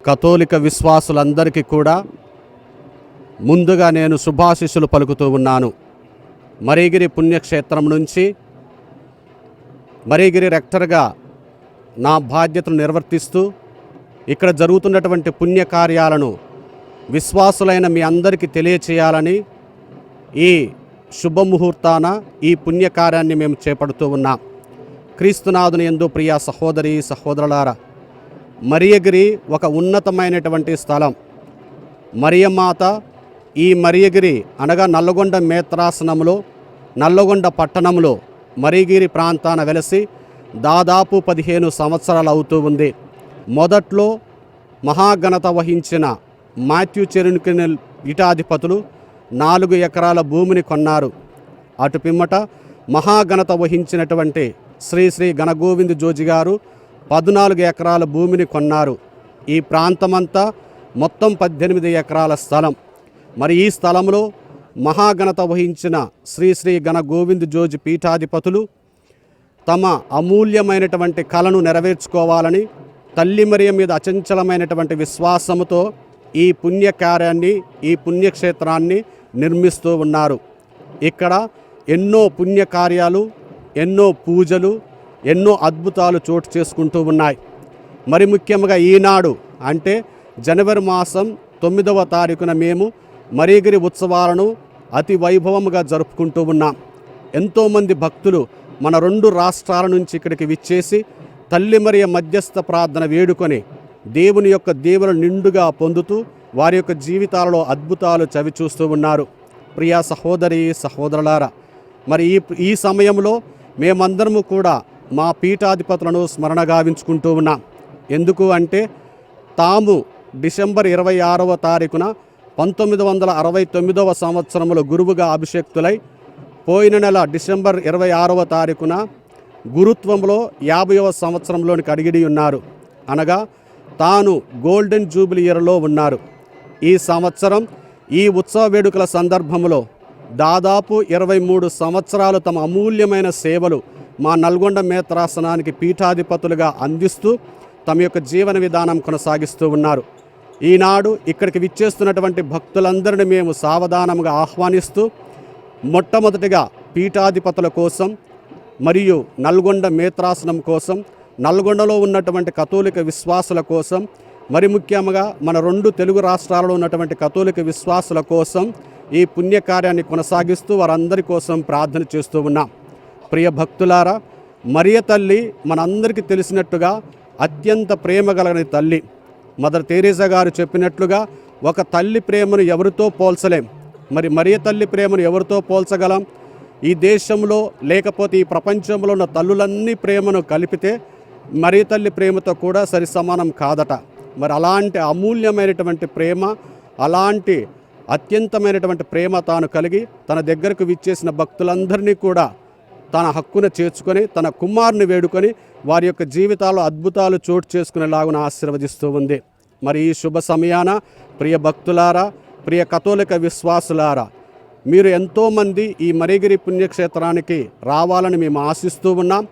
కథోలిక విశ్వాసులందరికీ కూడా ముందుగా నేను శుభాశీస్సులు పలుకుతూ ఉన్నాను. మరిగిరి పుణ్యక్షేత్రం నుంచి మరిగిరి రెక్టర్గా నా బాధ్యతను నిర్వర్తిస్తూ ఇక్కడ జరుగుతున్నటువంటి పుణ్యకార్యాలను విశ్వాసులైన మీ అందరికీ తెలియచేయాలని ఈ శుభముహూర్తాన ఈ పుణ్యకార్యాన్ని మేము చేపడుతూ ఉన్నాం. క్రీస్తునాథుని యందు ప్రియ సహోదరి సహోదరులారా, మరియగిరి ఒక ఉన్నతమైనటువంటి స్థలం. మరియమాత ఈ మరియగిరి అనగా నల్లగొండ మేత్రాసనంలో నల్లగొండ పట్టణంలో మరియగిరి ప్రాంతాన వెలసి దాదాపు 15 సంవత్సరాలు అవుతూ ఉంది. మొదట్లో మహాఘనత వహించిన మాథ్యూ చెరునికల్ పీఠాధిపతులు 4 ఎకరాల భూమిని కొన్నారు. అటు పిమ్మట మహాఘనత వహించినటువంటి శ్రీ శ్రీ గణగోవింద్ జోజి గారు 14 ఎకరాల భూమిని కొన్నారు. ఈ ప్రాంతమంతా మొత్తం 18 ఎకరాల స్థలం. మరి ఈ స్థలంలో మహాఘనత వహించిన శ్రీ శ్రీ గణగోవింద్ జోజి పీఠాధిపతులు తమ అమూల్యమైనటువంటి కళను నెరవేర్చుకోవాలని తల్లి మరియ మీద అచంచలమైనటువంటి విశ్వాసముతో ఈ పుణ్యకార్యాన్ని, ఈ పుణ్యక్షేత్రాన్ని నిర్మిస్తూ ఉన్నారు. ఇక్కడ ఎన్నో పుణ్యకార్యాలు, ఎన్నో పూజలు, ఎన్నో అద్భుతాలు చోటు చేసుకుంటూ ఉన్నాయి. మరి ముఖ్యంగా ఈనాడు అంటే జనవరి మాసం 9వ తారీఖున మేము మరియగిరి ఉత్సవాలను అతి వైభవముగా జరుపుకుంటూ ఉన్నాం. ఎంతోమంది భక్తులు మన 2 రాష్ట్రాల నుంచి ఇక్కడికి విచ్చేసి తల్లి మరియ మధ్యస్థ ప్రార్థన వేడుకొని దేవుని యొక్క దీవెనలు నిండుగా పొందుతూ వారి యొక్క జీవితాలలో అద్భుతాలు చవిచూస్తూ ఉన్నారు. ప్రియా సహోదరి సహోదరులారా, మరి ఈ సమయంలో మేమందరము కూడా మా పీఠాధిపతులను స్మరణ గావించుకుంటూ ఉన్నాం. ఎందుకు అంటే తాము డిసెంబర్ 26వ తారీఖున 1969వ సంవత్సరంలో గురువుగా అభిషేక్తులై పోయిన నెల డిసెంబర్ 26వ తారీఖున గురుత్వంలో 50వ సంవత్సరంలోనికి అడిగిడి ఉన్నారు. అనగా తాను గోల్డెన్ జూబిలీ ఇయర్లో ఉన్నారు. ఈ సంవత్సరం ఈ ఉత్సవ వేడుకల సందర్భంలో దాదాపు 23 సంవత్సరాలు తమ అమూల్యమైన సేవలు మా నల్గొండ మేత్రాసనానికి పీఠాధిపతులుగా అందిస్తూ తమ యొక్క జీవన విధానం కొనసాగిస్తూ ఉన్నారు. ఈనాడు ఇక్కడికి విచ్చేస్తున్నటువంటి భక్తులందరినీ మేము సావధానంగా ఆహ్వానిస్తూ మొట్టమొదటిగా పీఠాధిపతుల కోసం మరియు నల్గొండ మేత్రాసనం కోసం, నల్గొండలో ఉన్నటువంటి కథోలిక విశ్వాసుల కోసం, మరి ముఖ్యంగా మన 2 తెలుగు రాష్ట్రాలలో ఉన్నటువంటి కథోలిక విశ్వాసుల కోసం ఈ పుణ్యకార్యాన్ని కొనసాగిస్తూ వారందరి కోసం ప్రార్థన చేస్తూ ఉన్నాం. ప్రియ భక్తులారా, మరియ తల్లి మనందరికీ తెలిసినట్టుగా అత్యంత ప్రేమ కలిగిన తల్లి. మదర్ తెరేసా గారు చెప్పినట్లుగా ఒక తల్లి ప్రేమను ఎవరితో పోల్చలేం. మరి మరియ తల్లి ప్రేమను ఎవరితో పోల్చగలం? ఈ దేశంలో లేకపోతే ఈ ప్రపంచంలో ఉన్న తల్లులన్నీ ప్రేమను కలిపితే మరియ తల్లి ప్రేమతో కూడా సరి సమానం కాదట. మరి అలాంటి అమూల్యమైనటువంటి ప్రేమ, అలాంటి అత్యంతమైనటువంటి ప్రేమ తాను కలిగి తన దగ్గరకు విచ్చేసిన భక్తులందరినీ కూడా తన హక్కున చేర్చుకొని తన కుమారుని వేడుకొని వారి యొక్క జీవితాల్లో అద్భుతాలు చోటు చేసుకునేలాగున ఆశీర్వదిస్తూ ఉంది. మరి ఈ శుభ సమయాన ప్రియ భక్తులారా, ప్రియ కథోలిక విశ్వాసులారా, మీరు ఎంతోమంది ఈ మరియగిరి పుణ్యక్షేత్రానికి రావాలని మేము ఆశిస్తూ ఉన్నాం.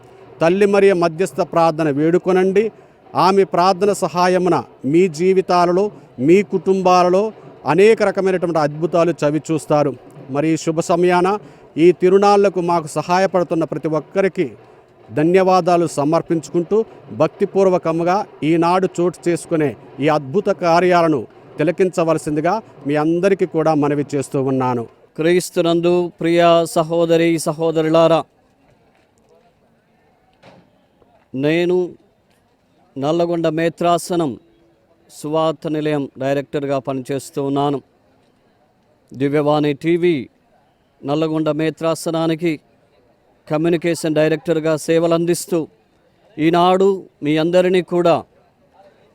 తల్లి మరియ మధ్యస్థ ప్రార్థన వేడుకొనండి. ఆమె ప్రార్థన సహాయమున మీ జీవితాలలో, మీ కుటుంబాలలో అనేక రకమైనటువంటి అద్భుతాలు చవి చూస్తారు. మరి ఈ శుభ సమయాన ఈ తిరునాళ్లకు మాకు సహాయపడుతున్న ప్రతి ఒక్కరికి ధన్యవాదాలు సమర్పించుకుంటూ భక్తిపూర్వకంగా ఈనాడు చోటు చేసుకునే ఈ అద్భుత కార్యాలను తిలకించవలసిందిగా మీ అందరికీ కూడా మనవి చేస్తూ ఉన్నాను. క్రీస్తునందు ప్రియ సహోదరి సహోదరులారా, నేను నల్లగొండ మేత్రాసనం సువార్త నిలయం డైరెక్టర్గా పనిచేస్తూ ఉన్నాను. దివ్యవాణి టీవీ నల్లగొండ మేత్రాసనానికి కమ్యూనికేషన్ డైరెక్టర్గా సేవలు అందిస్తూ ఈనాడు మీ అందరినీ కూడా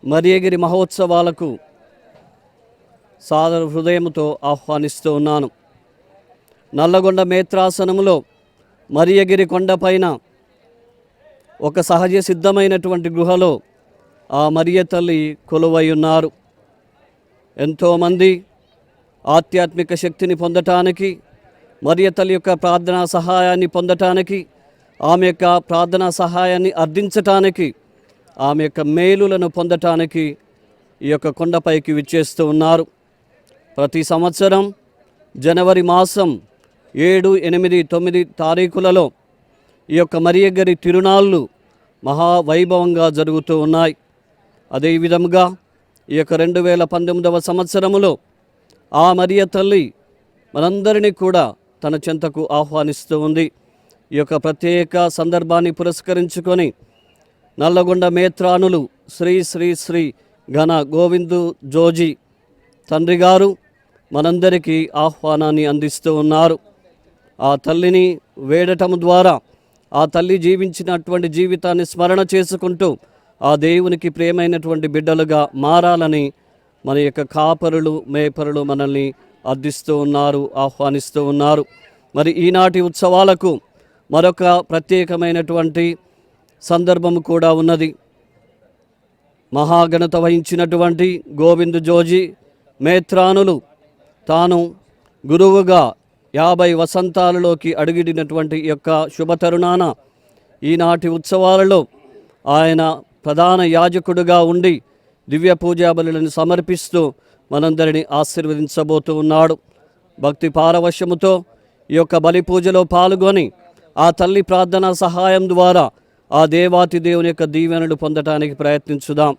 మరియగిరి మహోత్సవాలకు సాదర హృదయంతో ఆహ్వానిస్తూ ఉన్నాను. నల్లగొండ మేత్రాసనంలో మరియగిరి కొండపైన ఒక సహజ సిద్ధమైనటువంటి గృహలో ఆ మరియ తల్లి కొలువై ఉన్నారు. ఎంతోమంది ఆధ్యాత్మిక శక్తిని పొందటానికి, మరియ తల్లి యొక్క ప్రార్థనా సహాయాన్ని పొందటానికి, ఆమె యొక్క ప్రార్థనా సహాయాన్ని అర్థించటానికి, ఆమె యొక్క మేలులను పొందటానికి ఈ యొక్క కొండపైకి విచ్చేస్తూ ఉన్నారు. ప్రతి సంవత్సరం జనవరి మాసం 7, 8, 9 తారీఖులలో ఈ యొక్క మరియగారి తిరునాళ్ళు మహావైభవంగా జరుగుతూ ఉన్నాయి. అదేవిధముగా ఈ యొక్క 2019వ సంవత్సరములో ఆ మరియ తల్లి మనందరినీ కూడా తన చెంతకు ఆహ్వానిస్తూ ఉంది. ఈ యొక్క ప్రత్యేక సందర్భాన్ని పురస్కరించుకొని నల్లగొండ మేత్రానులు శ్రీ శ్రీ శ్రీ ఘన గోవిందు జోజీ తండ్రి గారు మనందరికీ ఆహ్వానాన్ని అందిస్తూ ఉన్నారు. ఆ తల్లిని వేడటం ద్వారా ఆ తల్లి జీవించినటువంటి జీవితాన్ని స్మరణ చేసుకుంటూ ఆ దేవునికి ప్రియమైనటువంటి బిడ్డలుగా మారాలని మన యొక్క కాపరులు మేపరులు మనల్ని అర్థిస్తూ ఉన్నారు, ఆహ్వానిస్తూ ఉన్నారు. మరి ఈనాటి ఉత్సవాలకు మరొక ప్రత్యేకమైనటువంటి సందర్భము కూడా ఉన్నది. మహాఘనత వహించినటువంటి గోవిందు జోజీ మేత్రానులు తాను గురువుగా 50 వసంతాలలోకి అడుగిడినటువంటి యొక్క శుభతరుణాన ఈనాటి ఉత్సవాలలో ఆయన ప్రధాన యాజకుడుగా ఉండి దివ్య పూజా బలులను సమర్పిస్తూ మనందరినీ ఆశీర్వదించబోతూ ఉన్నాడు. భక్తి పారవశ్యముతో ఈ యొక్క బలి పూజలో పాల్గొని ఆ తల్లి ప్రార్థనా సహాయం ద్వారా ఆ దేవాతి దేవుని యొక్క దీవెనలు పొందటానికి ప్రయత్నించుదాం.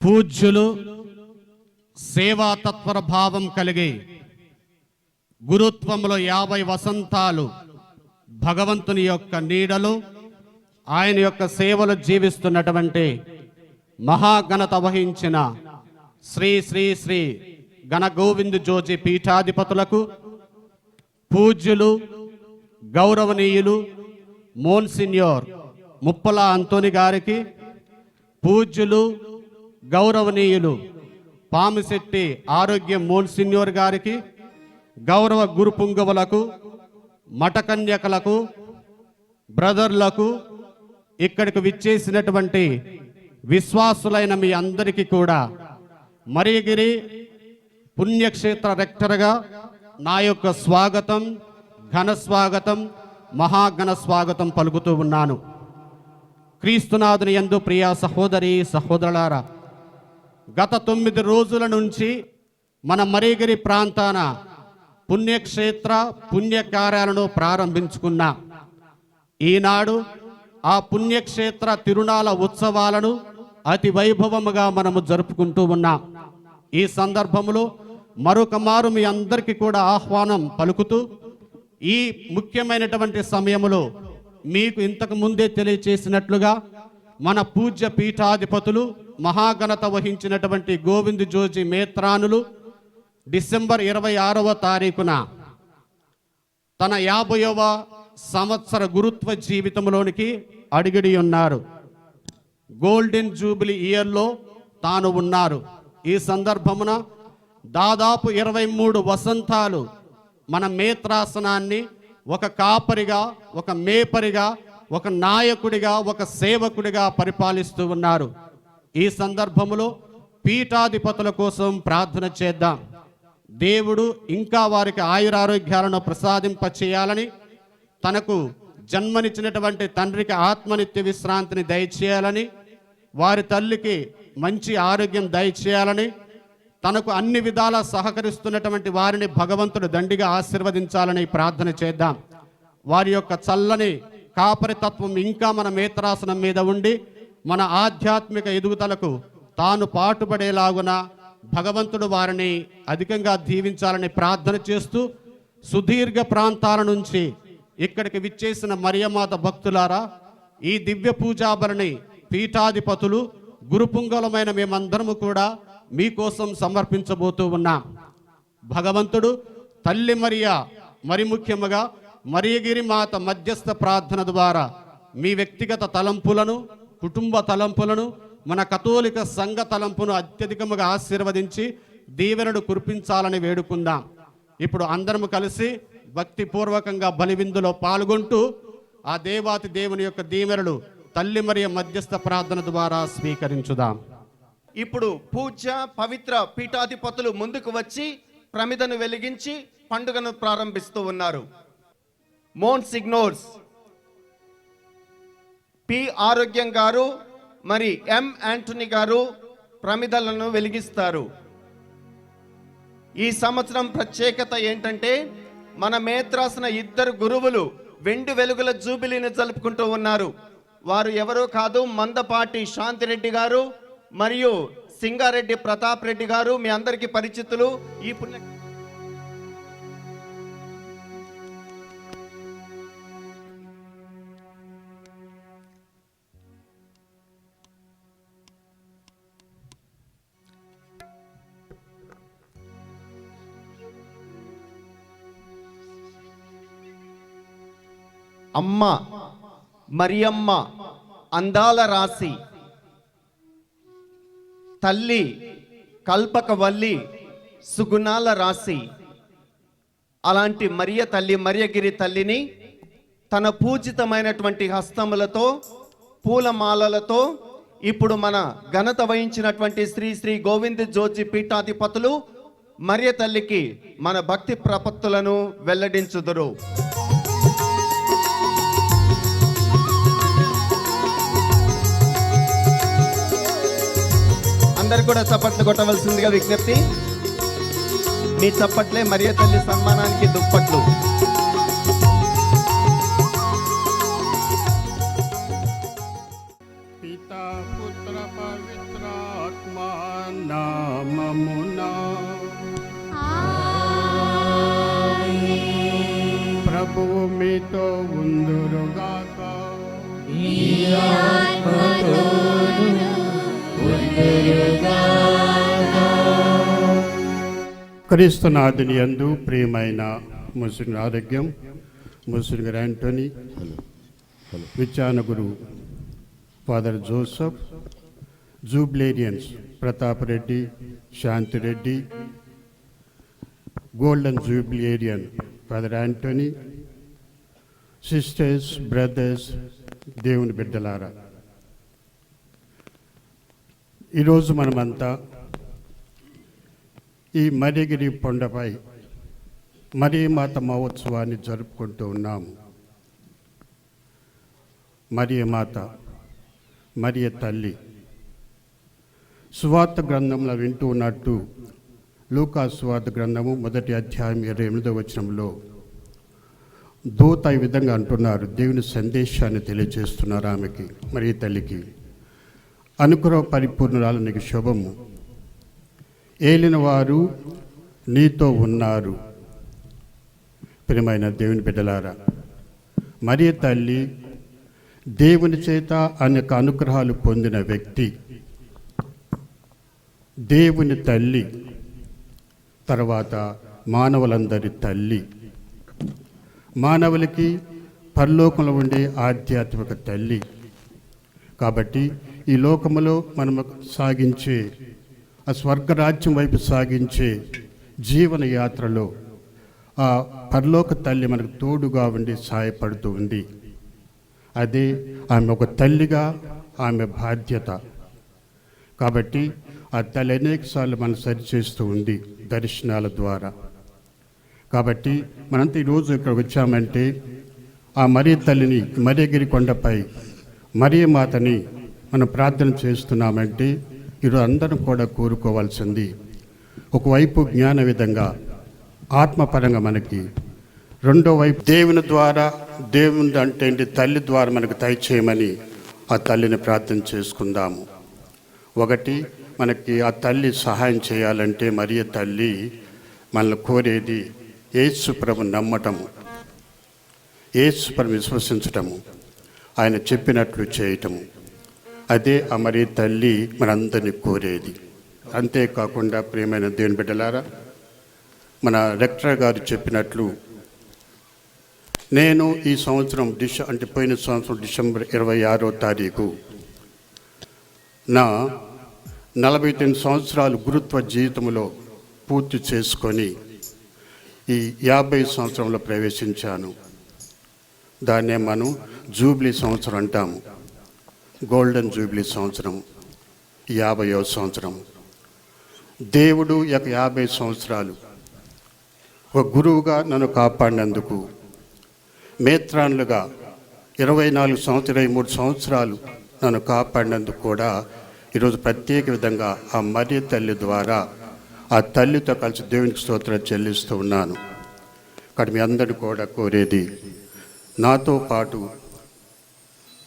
పూజ్యులు, సేవా తత్పర భావం కలిగి గురుత్వంలో 50 వసంతాలు భగవంతుని యొక్క నీడలో ఆయన యొక్క సేవలు జీవిస్తున్నటువంటి మహాఘనత వహించిన శ్రీ శ్రీ శ్రీ గణ గోవింద్ జోజి పీఠాధిపతులకు, పూజ్యులు, గౌరవనీయులు మోన్సిన్యోర్ ముప్పల అంతోని గారికి, పూజ్యులు, గౌరవనీయులు పామిశెట్టి ఆరోగ్యం మోన్సిన్యోర్ గారికి, గౌరవ గురు పుంగవులకు, మఠకన్యకలకు, బ్రదర్లకు, ఇక్కడికి విచ్చేసినటువంటి విశ్వాసులైన మీ అందరికీ కూడా మరియగిరి పుణ్యక్షేత్ర రెక్టర్గా నా యొక్క స్వాగతం, ఘన స్వాగతం, మహాఘన స్వాగతం పలుకుతూ ఉన్నాను. క్రీస్తునాథుని యందు ప్రియ సహోదరి సహోదరులారా, గత 9 రోజుల నుంచి మన మరియగిరి ప్రాంతాన పుణ్యక్షేత్ర పుణ్యకార్యాలను ప్రారంభించుకున్నాం. ఈనాడు ఆ పుణ్యక్షేత్ర తిరునాళ ఉత్సవాలను అతి వైభవముగా మనము జరుపుకుంటూ ఉన్నాం. ఈ సందర్భంలో మరొక మారు మీ అందరికీ కూడా ఆహ్వానం పలుకుతూ, ఈ ముఖ్యమైనటువంటి సమయంలో మీకు ఇంతకు ముందే తెలియచేసినట్లుగా మన పూజ్య పీఠాధిపతులు మహాఘనత వహించినటువంటి గోవింద్ జోజి మేత్రానులు డిసెంబర్ 26వ తారీఖున తన 50వ సంవత్సర గురుత్వ జీవితంలోనికి అడిగిడి ఉన్నారు. గోల్డెన్ జూబిలీ ఇయర్లో తాను ఉన్నారు. ఈ సందర్భమున దాదాపు 23 వసంతాలు మన మేత్రాసనాన్ని ఒక కాపరిగా, ఒక మేపరిగా, ఒక నాయకుడిగా, ఒక సేవకుడిగా పరిపాలిస్తూ ఉన్నారు. ఈ సందర్భములో పీఠాధిపతుల కోసం ప్రార్థన చేద్దాం. దేవుడు ఇంకా వారికి ఆయురారోగ్యాలను ప్రసాదింపచేయాలని, తనకు జన్మనిచ్చినటువంటి తండ్రికి ఆత్మనిత్య విశ్రాంతిని దయచేయాలని, వారి తల్లికి మంచి ఆరోగ్యం దయచేయాలని, తనకు అన్ని విధాలా సహకరిస్తున్నటువంటి వారిని భగవంతుడు దండిగా ఆశీర్వదించాలని ప్రార్థన చేద్దాం. వారి యొక్క చల్లని కాపరితత్వం ఇంకా మన మేత్రాసనం మీద ఉండి మన ఆధ్యాత్మిక ఎదుగుదలకు తాను పాటుపడేలాగున భగవంతుడు వారిని అధికంగా దీవించాలని ప్రార్థన చేస్తూ, సుదీర్ఘ ప్రాంతాల నుంచి ఇక్కడికి విచ్చేసిన మరియమాత భక్తులారా, ఈ దివ్య పూజాబలిని పీఠాధిపతులు గురుపుంగలమైన మేమందరము కూడా మీకోసం సమర్పించబోతూ ఉన్నాం. భగవంతుడు తల్లి మరియా, మరి ముఖ్యముగా మరియగిరి మాత మధ్యస్థ ప్రార్థన ద్వారా మీ వ్యక్తిగత తలంపులను, కుటుంబ తలంపులను, మన కథోలిక సంఘ తలంపును అత్యధికముగా ఆశీర్వదించి దీవెనను కురిపించాలని వేడుకుందాం. ఇప్పుడు అందరము కలిసి భక్తిపూర్వకంగా బలివిందులో పాల్గొంటూ ఆ దేవాతి దేవుని యొక్క దీవెనలు తల్లి మరియ మధ్యస్థ ప్రార్థన ద్వారా స్వీకరించుదాం. ఇప్పుడు పూజ్య పవిత్ర పీఠాధిపతులు ముందుకు వచ్చి ప్రమిదను వెలిగించి పండుగను ప్రారంభిస్తూ ఉన్నారు. మోన్సిగ్నోర్స్ పి ఆరోగ్యం గారు మరి ఎం యాంటనీ గారు ప్రమిదలను వెలిగిస్తారు. ఈ సంవత్సరం ప్రత్యేకత ఏంటంటే మన మేత్రాసన 2 గురువులు వెండి వెలుగుల జూబిలీని జరుపుకుంటూ ఉన్నారు. వారు ఎవరో కాదు, మందపాటి శాంతిరెడ్డి గారు మరియు సింగారెడ్డి ప్రతాప్ రెడ్డి గారు. మీ అందరికీ పరిచితులు. ఈ పుణ్య అమ్మ మరియమ్మ అందాల రాశి, తల్లి కల్పకవల్లి సుగుణాల రాశి. అలాంటి మరియ తల్లి, మరియగిరి తల్లిని తన పూజితమైనటువంటి హస్తములతో, పూలమాలలతో ఇప్పుడు మన ఘనత వహించినటువంటి శ్రీ శ్రీ గోవింద్ జోజి పీఠాధిపతులు మరియ తల్లికి మన భక్తి ప్రపత్తులను వెల్లడించుదురు. అందరు కూడా చప్పట్లు కొట్టవలసిందిగా విజ్ఞప్తి. మీ చప్పట్లే మరియ తల్లి సన్మానానికి దుప్పట్లు. పితా పుత్ర పవిత్రాత్మా క్రీస్తునాథుని యందు ప్రియమైన ముస్లిం ఆరోగ్యం ముస్లిం గారు యాంటోనీ, విచారణ గురు father Joseph, jubilarians Pratap Reddy, Shanthi Reddy, golden jubilarian father Antony, sisters, brothers, దేవుని బిడ్డలారా, ఈరోజు మనమంతా ఈ మరియగిరి కొండపై మరియమాత మహోత్సవాన్ని జరుపుకుంటూ ఉన్నాము. మరియమాత, మరియ తల్లి, సువార్త గ్రంథంలో వింటూ ఉన్నట్టు లూకా సువార్త గ్రంథము 1వ అధ్యాయం 28వ వచనంలో దూత ఈ విధంగా అంటున్నారు, దేవుని సందేశాన్ని తెలియజేస్తున్నారు ఆమెకి, మరియ తల్లికి. అనుగ్రహ పరిపూర్ణురాలు నీకు శుభము, ఏలిన వారు నీతో ఉన్నారు. ప్రియమైన దేవుని బిడ్డలారా, మరియ తల్లి దేవుని చేత అనేక అనుగ్రహాలు పొందిన వ్యక్తి, దేవుని తల్లి, తర్వాత మానవులందరి తల్లి, మానవులకి పరలోకంలో ఉండే ఆధ్యాత్మిక తల్లి. కాబట్టి ఈ లోకములో మనం సాగించే ఆ స్వర్గరాజ్యం వైపు సాగించే జీవన యాత్రలో ఆ పరలోక తల్లి మనకు తోడుగా ఉండి సహాయపడుతూ ఉంది. అదే ఆమె ఒక తల్లిగా ఆమె బాధ్యత. కాబట్టి ఆ తల్లి అనేకసార్లు మనం సరిచేస్తూ ఉంది దర్శనాల ద్వారా. కాబట్టి మనంతా ఈరోజు ఇక్కడ వచ్చామంటే ఆ మరియ తల్లిని, మరియగిరి కొండపై మరియమాతని మనం ప్రార్థన చేస్తున్నామంటే ఈరోజు అందరం కూడా కోరుకోవాల్సింది, ఒకవైపు జ్ఞాన విధంగా ఆత్మపరంగా మనకి, రెండో వైపు దేవుని ద్వారా, దేవుని అంటే తల్లి ద్వారా మనకు దయచేయమని ఆ తల్లిని ప్రార్థన చేసుకుందాము. ఒకటి, మనకి ఆ తల్లి సహాయం చేయాలంటే మరియ తల్లి మనల్ని కోరేది యేసు ప్రభు నమ్మటము, యేసు ప్రభు విశ్వసించటము, ఆయన చెప్పినట్లు చేయటము. అదే ఆ మరియ తల్లి మనందరినీ కోరేది. అంతేకాకుండా ప్రియమైన దేవుని బిడ్డలారా, మన రెక్టర్ గారు చెప్పినట్లు నేను ఈ సంవత్సరం అంటే పోయిన సంవత్సరం డిసెంబర్ 26వ తారీఖు నా 49 సంవత్సరాలు గురుత్వ జీవితంలో పూర్తి చేసుకొని ఈ 50 సంవత్సరంలో ప్రవేశించాను. దాన్నే మనం జూబ్లీ సంవత్సరం అంటాము, గోల్డెన్ జూబ్లీ సంవత్సరం, 50వ సంవత్సరం. దేవుడు 50 సంవత్సరాలు ఒక గురువుగా నన్ను కాపాడినందుకు, మేత్రాన్లుగా 24 సంవత్సరాలు 23 సంవత్సరాలు నన్ను కాపాడినందుకు కూడా ఈరోజు ప్రత్యేక విధంగా ఆ మరియ తల్లి ద్వారా ఆ తల్లితో కలిసి దేవునికి స్తోత్రాలు చెల్లిస్తూ ఉన్నాను. ఇక్కడ మీ అందరినీ కూడా కోరేది, నాతో పాటు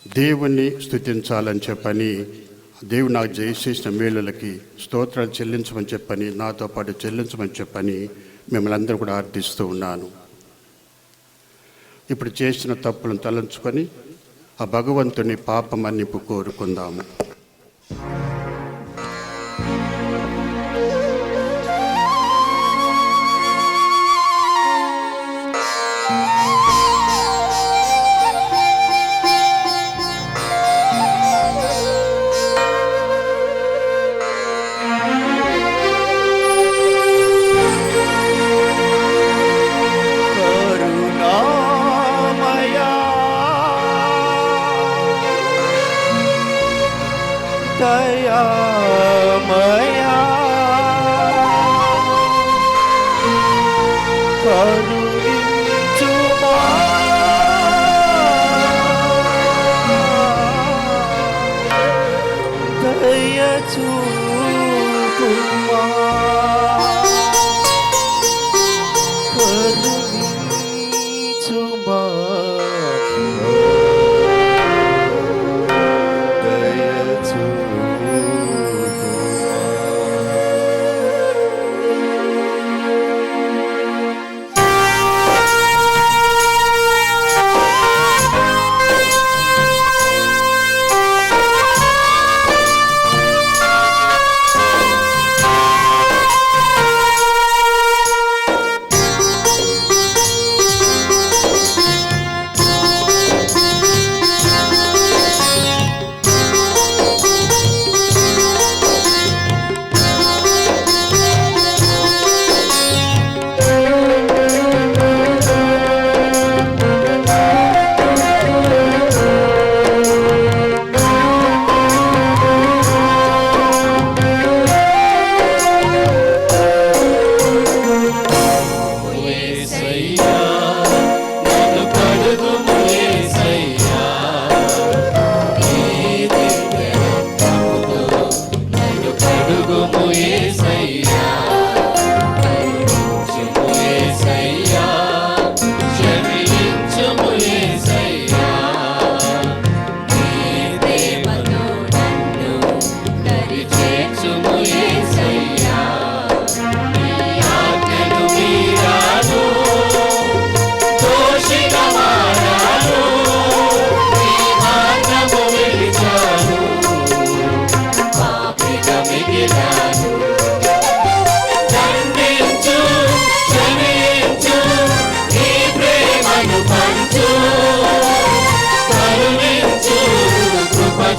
దేవుణ్ణి స్తుతించాలని చెప్పని, దేవుడు నాకు చేసిన మేలులకి స్తోత్రాలు చెల్లించమని చెప్పని, నాతో పాటు చెల్లించమని చెప్పని మిమ్మల్ని అందరూ కూడా ఆర్థిస్తూ ఉన్నాను. ఇప్పుడు చేసిన తప్పులను తలంచుకొని ఆ భగవంతుని పాప మన్నిపు కోరుకుందాము.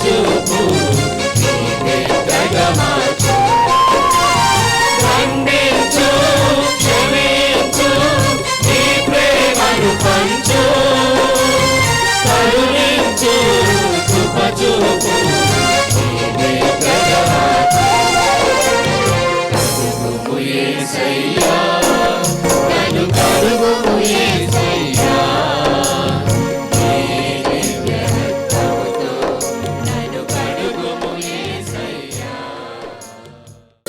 చూపు మార్చు ఖండించు క్షమించు నీ ప్రేమను పంచు కరుణించు కృప చూపు కడుగుము యేసయ్యా నన్ను కడుగుము యేసయ్యా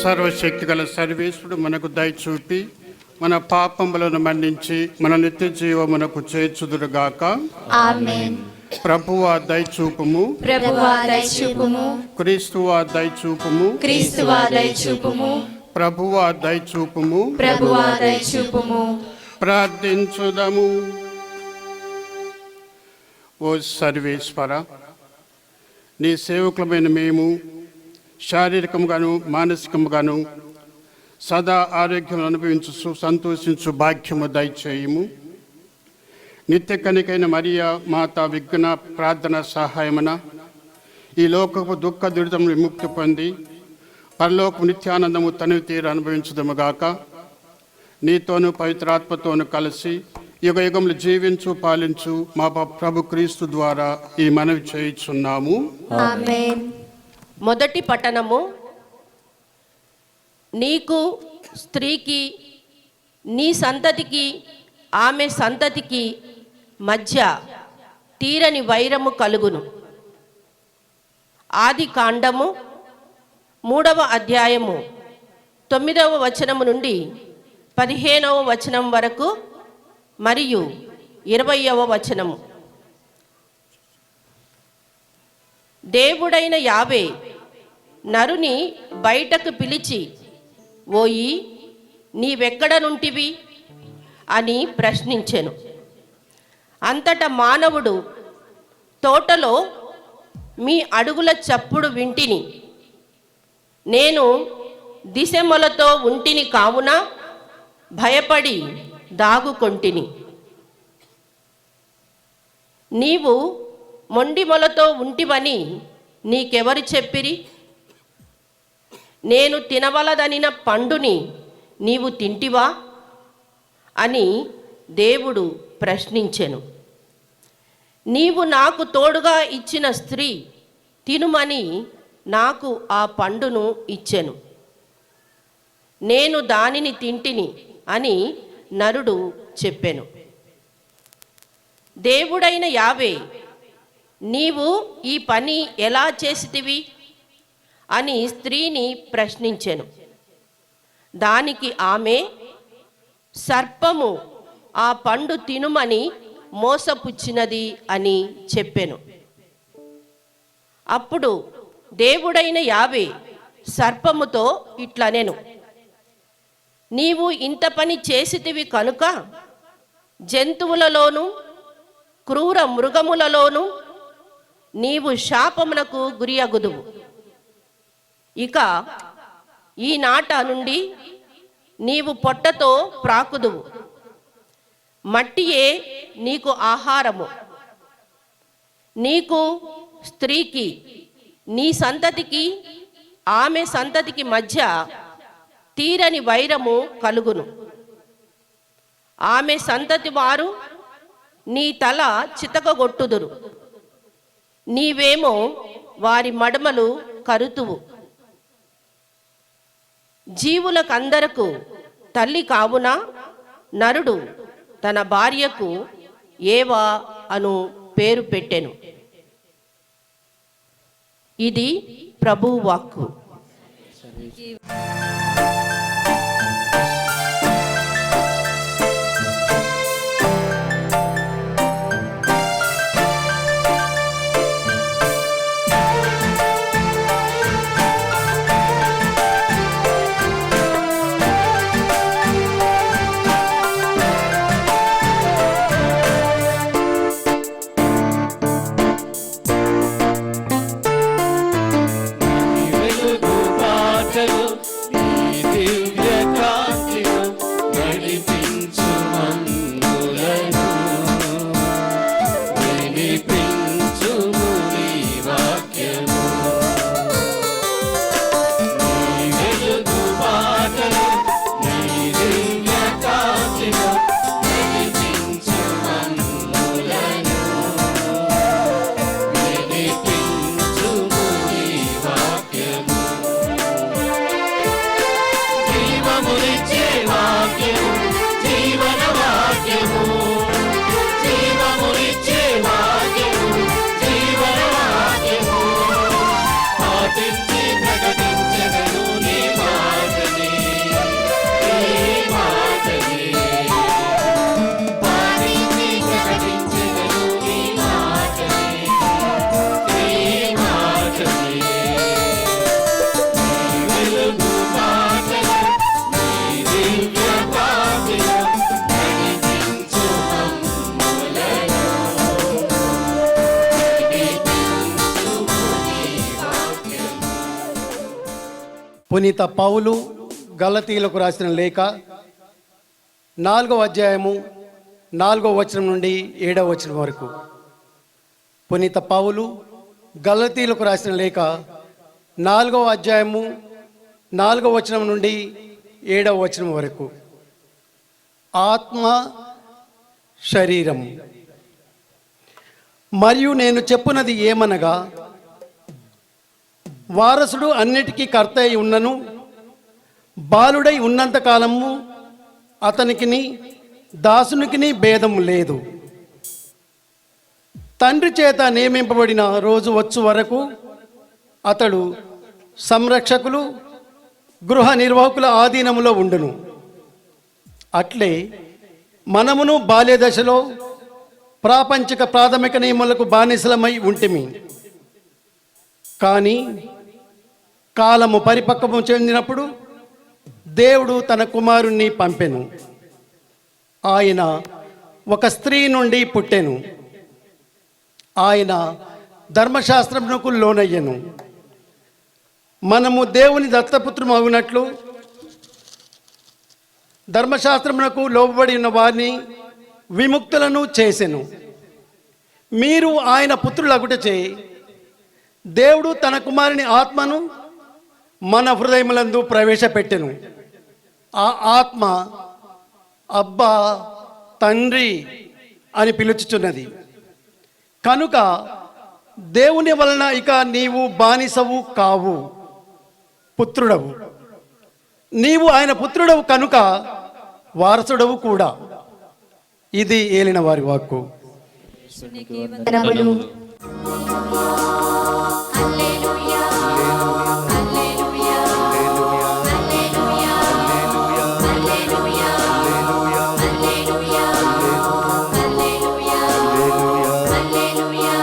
సర్వశక్తి గల సర్వేశ్వరుడు మనకు దయ చూపి మన పాపములను మన్నించి మన నిత్య జీవమునకు చేర్చుదురుగాక. ఆమేన్. ప్రభువా దయ చూపుము, ప్రభువా దయ చూపుము, క్రీస్తువా దయ చూపుము, క్రీస్తువా దయ చూపుము, ప్రభువా దయ చూపుము. ప్రభువా దయ చూపుము. ప్రార్థించుదము. ఓ సర్వేశ్వర, నీ సేవకులమైన మేము శారీరకముగాను మానసికముగాను సదా ఆరోగ్యం అనుభవించు సంతోషించు భాగ్యము దయచేయము. నిత్య కనికైన మరియా మాత విఘ్న ప్రార్థన సహాయమున ఈ లోకపు దుఃఖ దురితములు విముక్తి పొంది పరలోకపు నిత్యానందము తనివి తీరు అనుభవించుదముగాక. నీతోనూ పవిత్రాత్మతోనూ కలిసి యుగ యుగములు జీవించు పాలించు మా ప్రభు క్రీస్తు ద్వారా ఈ మనవి చేయుచున్నాము. ఆమేన్. మొదటి పట్టణము. నీకు స్త్రీకి నీ సంతతికి ఆమె సంతతికి మధ్య తీరని వైరము కలుగును. ఆది కాండము 3వ అధ్యాయము 9వ వచనము నుండి 15వ వచనం వరకు మరియు 20వ వచనము. దేవుడైన యావే నరుని బయటకు పిలిచి, ఓయి నీవెక్కడ నుంటివి అని ప్రశ్నించెను. అంతటా మానవుడు, తోటలో మీ అడుగుల చప్పుడు వింటిని, నేను దిశమలతో ఉంటిని కావున భయపడి దాగుకొంటిని. నీవు మొండిమొలతో ఉంటివని నీకెవరు చెప్పిరి? నేను తినవలదనిన పండుని నీవు తింటివా అని దేవుడు ప్రశ్నించెను. నీవు నాకు తోడుగా ఇచ్చిన స్త్రీ తినుమని నాకు ఆ పండును ఇచ్చెను, నేను దానిని తింటిని అని నరుడు చెప్పెను. దేవుడైన యావే, నీవు ఈ పని ఎలా చేసితివి అని స్త్రీని ప్రశ్నించెను. దానికి ఆమె, సర్పము ఆ పండు తినుమని మోసపుచ్చినది అని చెప్పెను. అప్పుడు దేవుడైన యావే సర్పముతో ఇట్లనెను, నీవు ఇంత పని చేసితివి కనుక జంతువులలోను క్రూర మృగములలోను నీవు శాపమునకు గురియగుదువు. ఇక ఈనాట నుండి నీవు పొట్టతో ప్రాకుదువు, మట్టియే నీకు ఆహారము. నీకు స్త్రీకి నీ సంతతికి ఆమె సంతతికి మధ్య తీరని వైరము కలుగును. ఆమె సంతతి వారు నీ తల చితకగొట్టుదురు, నీవేమో వారి మడమలు కరుతువు. జీవులకందరకు తల్లి కావున నరుడు తన భార్యకు ఏవా అను పేరు పెట్టెను. ఇది ప్రభువు వాక్కు. వెలుగు పాటలు పునీత పౌలు గలతీలకు రాసిన లేఖ 4వ అధ్యాయము 4వ వచనం నుండి 7వ వచనం వరకు. పునీత పౌలు గలతీలకు రాసిన లేఖ 4వ అధ్యాయము 4వ వచనం నుండి 7వ వచనం వరకు. ఆత్మ శరీరం. మరియు నేను చెప్పున్నది ఏమనగా, వారసుడు అన్నిటికీ కర్త అయి ఉన్నను, బాలుడై ఉన్నంత కాలము అతనికిని దాసునికిని భేదము లేదు. తండ్రి చేత నియమింపబడిన రోజు వచ్చు వరకు అతడు సంరక్షకులు, గృహ నిర్వాహకుల ఆధీనములో ఉండును. అట్లే మనమును బాల్య దశలో ప్రాపంచిక ప్రాథమిక నియమాలకు బానిసలమై ఉంటిమి. కానీ కాలము పరిపక్వము చెందినప్పుడు దేవుడు తన కుమారుణ్ణి పంపెను. ఆయన ఒక స్త్రీ నుండి పుట్టెను. ఆయన ధర్మశాస్త్రమునకు లోనయ్యెను. మనము దేవుని దత్తపుత్రము అగునట్లు ధర్మశాస్త్రమునకు లోబడి ఉన్న వారిని విముక్తులను చేసెను. మీరు ఆయన పుత్రులగుటచే దేవుడు తన కుమారుని ఆత్మను మన హృదయములందు ప్రవేశపెట్టెను. ఆ ఆత్మ అబ్బా తండ్రి అని పిలుచుచున్నది. కనుక దేవుని వలన ఇక నీవు బానిసవు కావు, పుత్రుడవు. నీవు ఆయన పుత్రుడవు కనుక వారసుడవు కూడా. ఇది ఏలిన వారి వాక్కు. వందనములు. హల్లెలూయా, హల్లెలూయా, హల్లెలూయా, హల్లెలూయా, హల్లెలూయా, హల్లెలూయా.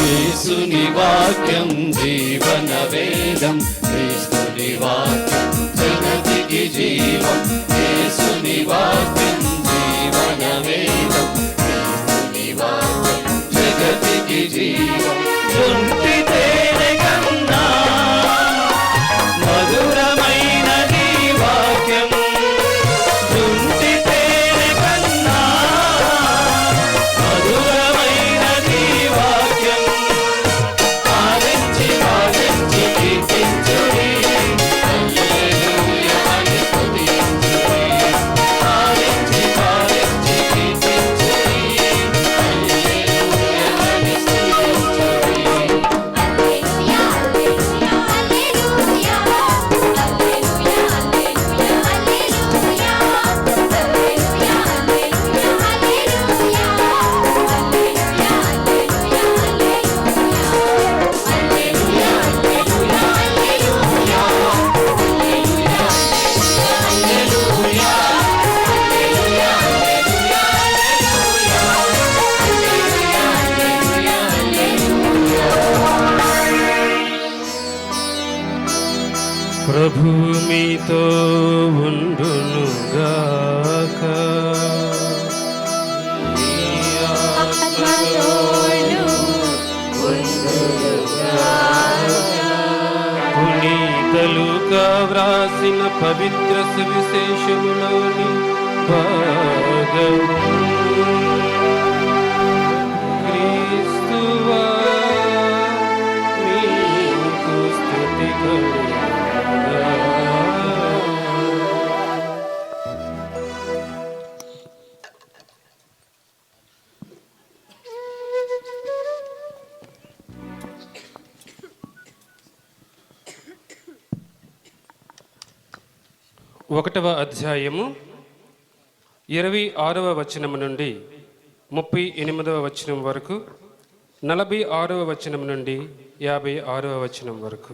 యేసుని వాక్యం జీవన వేదం, క్రీస్తుని వాక్యం జగతికి జీవం. యేసుని వాక్యం జీవన వేదం, క్రీస్తుని వాక్యం జగతికి జీవం. ఒంటి తేనె కన్నా మధురమైనది వాక్యం, ఒంటి తేనె కన్నా మధురమైనది వాక్యం. ఆలించి ఆలించి కీర్తించుడి, హల్లెలూయా అని స్తుతించుడి. ఆలించి ఆలించి కీర్తించుడి, హల్లెలూయా అని స్తుతించుడి. హల్లెలూయా, హల్లెలూయా, హల్లెలూయా, హల్లెలూయా, హల్లెలూయా, హల్లెలూయా, హల్లెలూయా, ప్రభు మీతో ఉండునుగాక. పునీత లూకా వ్రాసిన పవిత్ర సువిశేషములోని భాగము. క్రీస్తువా మీకు స్తుతి కలుగుగాక. ఒకటవ అధ్యాయము 26వ వచనము నుండి 38వ వచనం వరకు, 46వ వచనం నుండి 56వ వచనం వరకు.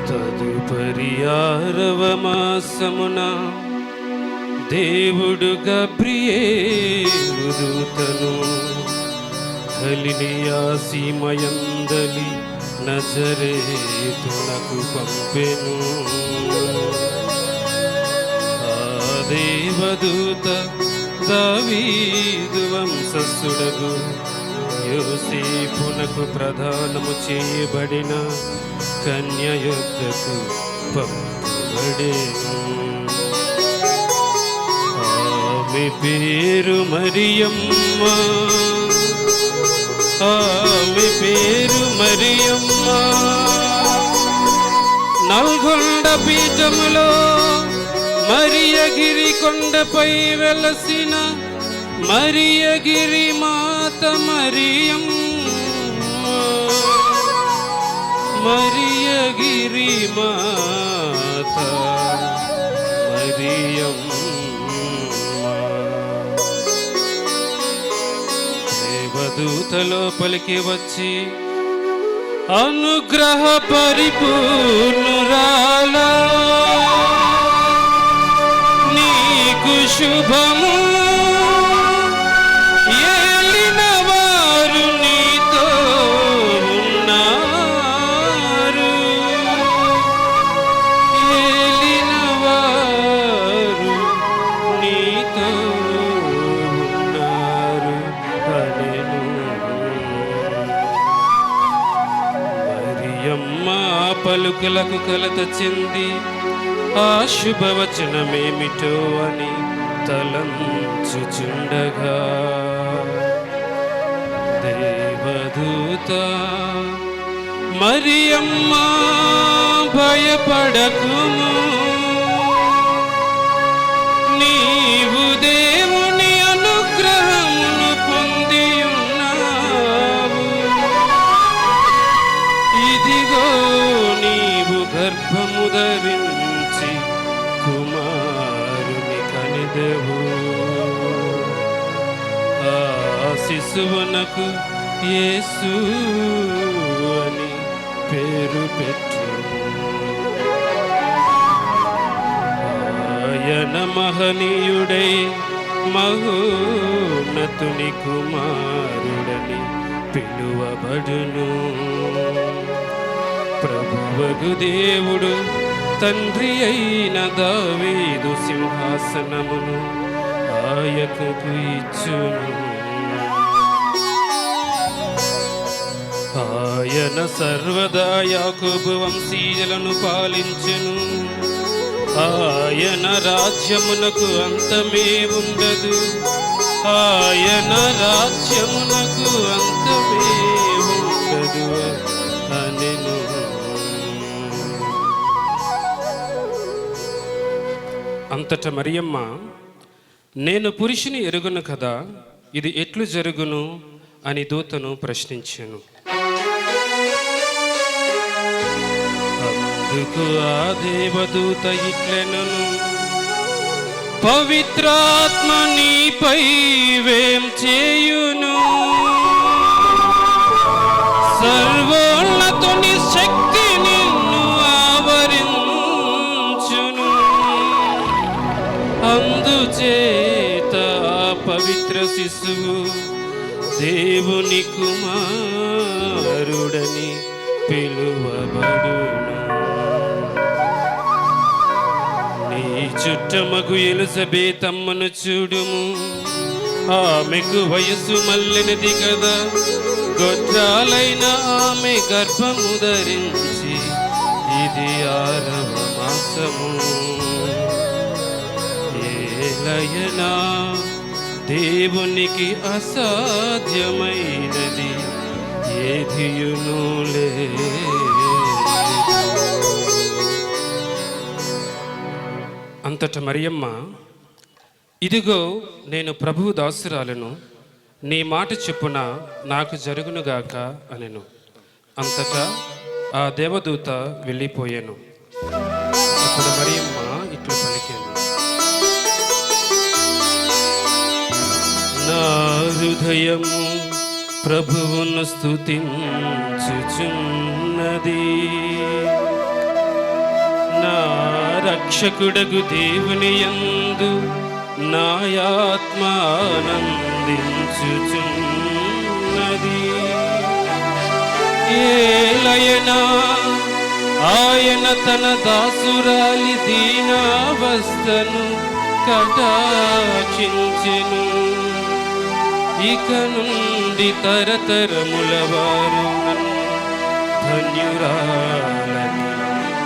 తదుపరి 6వ మాసమున దేవుడు గబ్రియేలు దూతను గలిలియా సీమయందలి నజరేతునకు పంపెను. ఆ దేవదూత దావీదు వంశస్థుడగు యోసేపునకు ప్రధానము చేయబడిన కన్య యొద్దకు పంపబడెను. ఆమె పేరు మరియమ్మ, ఆమె పేరు మరియమ్మ. నల్గొండ పీఠములో మరియగిరి కొండపై వెలసిన మరియగిరి మాత మరియమ్మ, మరియగిరి మాత మరియమ్మ. దేవదూతలో పలికి వచ్చి అనుగ్రహ పరిపూర్ణురాలా నీకు శుభము, ఏలిన వారు నీతో ఉన్నారు, ఏలిన వారు నీతో ఉన్నారు అనెను. మరియమ్మ పలుకులకు కలత చెంది ఆ శుభవచనమేమిటో అని తలంచుచుండగా దేవదూత మరియమ్మ భయపడకుము, నీవు దేవుని అనుగ్రహమును పొంది ఉన్నావు. ఇదిగో నీవు గర్భము ధరించి కుమారుని కనిదెవు. ఆ శిశువునకు యేసు అని పేరు పెట్టు. ఆయన మహనీయుడై మహోన్నతుని కుమారుడని పిలువబడును. ప్రభువగు దేవుడు తండ్రి అయిన దావీదు సింహాసనమును ఆయనకు ఇచ్చును. ఆయన సర్వదా యాకోబు వంశీయులను పాలించెను. ఆయన రాజ్యమునకు అంతమే ఉండదు, ఆయన రాజ్యమునకు అంతమే ఉండదు అనెను. అంతట మరియమ్మ, నేను పురుషుని ఎరుగును కదా, ఇది ఎట్లు జరుగును అని దూతను ప్రశ్నించాను. అందుకు ఆ దేవదూత ఇట్లెనను, పవిత్రాత్మ నీపై వేం చేయును, సర్వోన్నతుని శక్తి నిన్ను ఆవరించును. అందుచేత పవిత్ర శిశువు దేవుని కుమారుడని పిలువబడును. నీ చుట్టమగు ఎలిజబెతమ్మను చూడుము, ఆమెకు వయస్సు మళ్ళినది కదా, గోత్రాలైన ఆమె గర్భము ధరించి ఇది 6వ మాసము. ఏలయనా దేవునికి అసాధ్యమైనది ఏదియును లేదు. అంతట మరియమ్మ, ఇదిగో నేను ప్రభువు దాసురాలను, నీ మాట చొప్పున నాకు జరుగునుగాక అనెను. అంతటా ఆ దేవదూత వెళ్ళిపోయాను. అప్పుడు మరియమ్మ ఇట్లు పలికాను, నా హృదయము ప్రభువును స్తుతించుచున్నది, నా రక్షకుడగు దేవుని యందు నా ఆత్మ ఆనందించుచున్నది. ఉన్నది. ఏలయనా ఆయన తన దాసురాలి దీనావస్థను కటాక్షించెను. ఇక నుండి తరతరముల వారు నన్ను ధన్యురాలని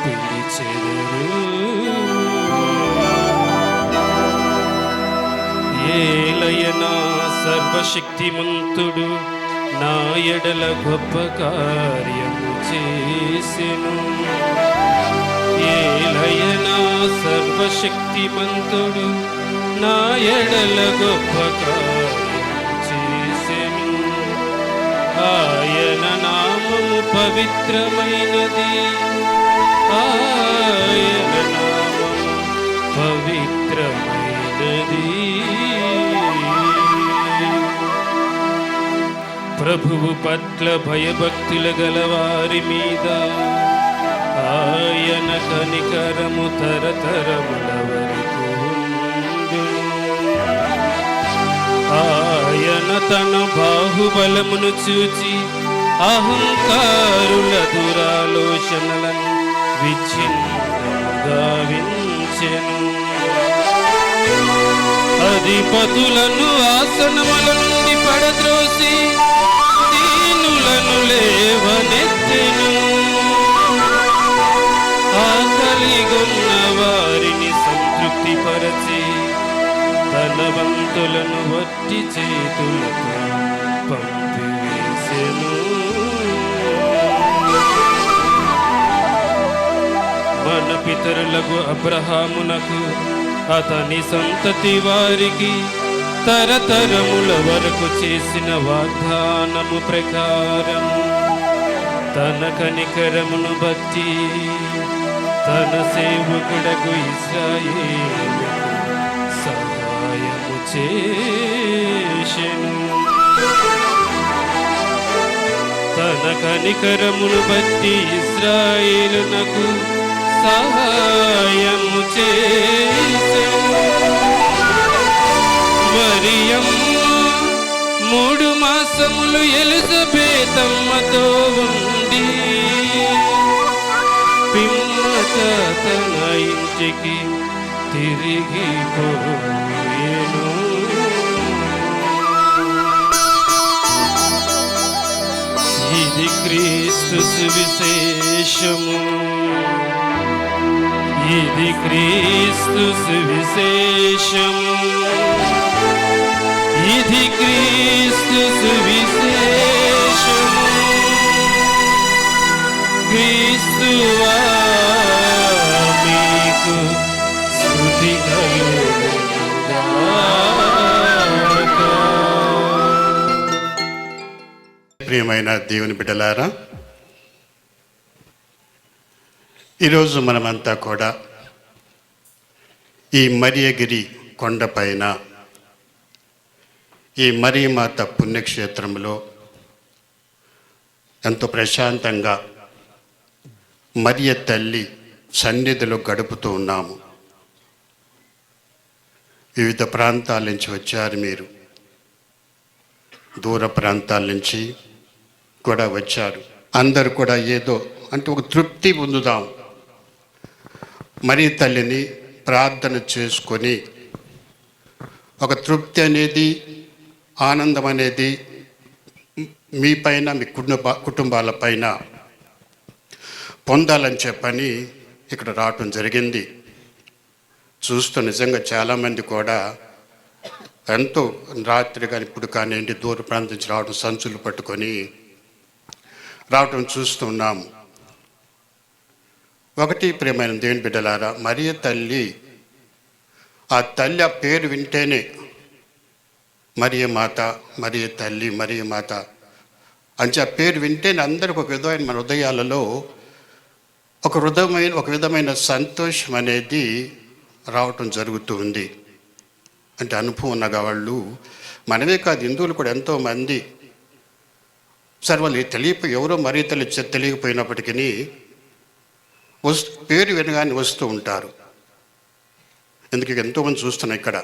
పిలిచెదరు. ఏలయనా సర్వశక్తిమంతుడు నా ఎడల గొప్ప కార్యము చేసెను. ఏలయనా సర్వశక్తిమంతుడు నా ఎడల గొప్ప కార్యము చేసెను. ఆయన నామము పవిత్రమైనది. ఆయన నామము పవిత్రమైనది. ప్రభువు పట్ల భయభక్తుల గలవారి మీద ఆయన కనికరము తరతరముల వరకు ఉండును. ఆయన తన బాహుబలమును చూచి అహంకారుల దురాలోచనలను విచ్ఛిన్నముగా వించెను. అధిపతులను ఆసనముల నుండి పడద్రోసి దీనులను లేవనెత్తెను. ఆకలిగొన్న వారిని సంతృప్తిపరచి ధనవంతులను వట్టి చేతులతో పంపివేసెను. మన పితరులకు అబ్రహామునకు అతని సంతతి వారికి తరతరముల వరకు చేసిన వాగ్దానము ప్రకారం తన కనికరమును బట్టి తన సేవకుడకు ఇశ్రాయేలుకు సహాయము చేసెను. తన కనికరమును బట్టి ఇశ్రాయేలునకు సహాయము చేసెను. మరియమ్మ 3 మాసములు ఎలిజబెతమ్మతో ఉండి పిమ్మట తన ఇంటికి తిరిగి పోయెను. ఇది క్రీస్తు సువిశేషము. ఇది క్రీస్తు సువిశేషము. ఇది క్రీస్తు సువిశేషము. క్రీస్తువా మీకు స్తుతి కలుగుగాక. ప్రియమైన దేవుని బిడ్డలారా, ఈరోజు మనమంతా కూడా ఈ మరియగిరి కొండపైన ఈ మరియమాత పుణ్యక్షేత్రంలో ఎంతో ప్రశాంతంగా మరియ తల్లి సన్నిధిలో గడుపుతూ ఉన్నాము. వివిధ ప్రాంతాల నుంచి వచ్చారు మీరు, దూర ప్రాంతాల నుంచి కూడా వచ్చారు. అందరూ కూడా ఏదో అంటే ఒక తృప్తి పొందుదాం, మరియ తల్లిని ప్రార్థన చేసుకొని ఒక తృప్తి అనేది, ఆనందం అనేది మీ పైన, మీ కుటుంబాల పైన పొందాలని చెప్పని ఇక్కడ రావటం జరిగింది. చూస్తూ నిజంగా చాలామంది కూడా ఎంతో రాత్రి కానీ ఇప్పుడు కానీ దూర ప్రాంతం నుంచి రావడం, సంచులు పట్టుకొని రావటం చూస్తున్నాము. ఒకటి ప్రియమైన దేవుని బిడ్డలారా, మరియ తల్లి, ఆ తల్లి ఆ పేరు వింటేనే మరియ మాత, మరియ తల్లి, మరియ మాత అని ఆ పేరు వింటేనే అందరికి ఒక విధమైన మన హృదయాలలో ఒక విధమైన సంతోషం అనేది రావటం జరుగుతూ ఉంది. అంటే అనుభవం ఉన్న వాళ్ళు మనమే కాదు, హిందువులు కూడా ఎంతోమంది సరే వాళ్ళు ఎవరో మరీ తెలియకపోయినప్పటికీ పేరు వినగానే వస్తూ ఉంటారు. ఎందుకు ఎంతోమంది చూస్తున్నాం ఇక్కడ,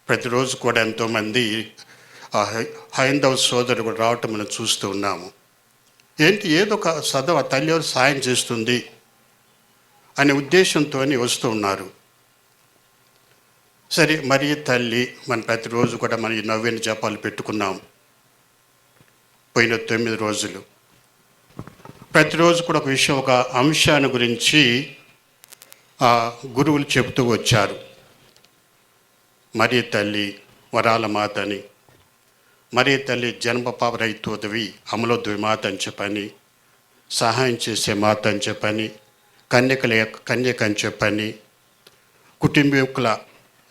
ప్రతిరోజు కూడా ఎంతోమంది ఆ హైందవ సోదరుడు కూడా రావటం మనం చూస్తూ ఉన్నాము. ఏంటి ఏదో ఒక సదవ తల్లి ఎవరు సాయం చేస్తుంది అనే ఉద్దేశంతో వస్తూ ఉన్నారు. సరే, మరి తల్లి మనం ప్రతిరోజు కూడా మనం ఈ నవ్వేని జపాలు పెట్టుకున్నాం. పోయిన 9 రోజులు ప్రతిరోజు కూడా ఒక విషయం, ఒక అంశాన్ని గురించి గురువులు చెబుతూ వచ్చారు. మరి తల్లి వరాల మాత అని, మరి తల్లి జన్మ పాప రైతోదవి అమలోద్వి మాత అని చెప్పని, సహాయం చేసే మాత అని చెప్పని, కన్యక అని చెప్పని, కుటుంబీకుల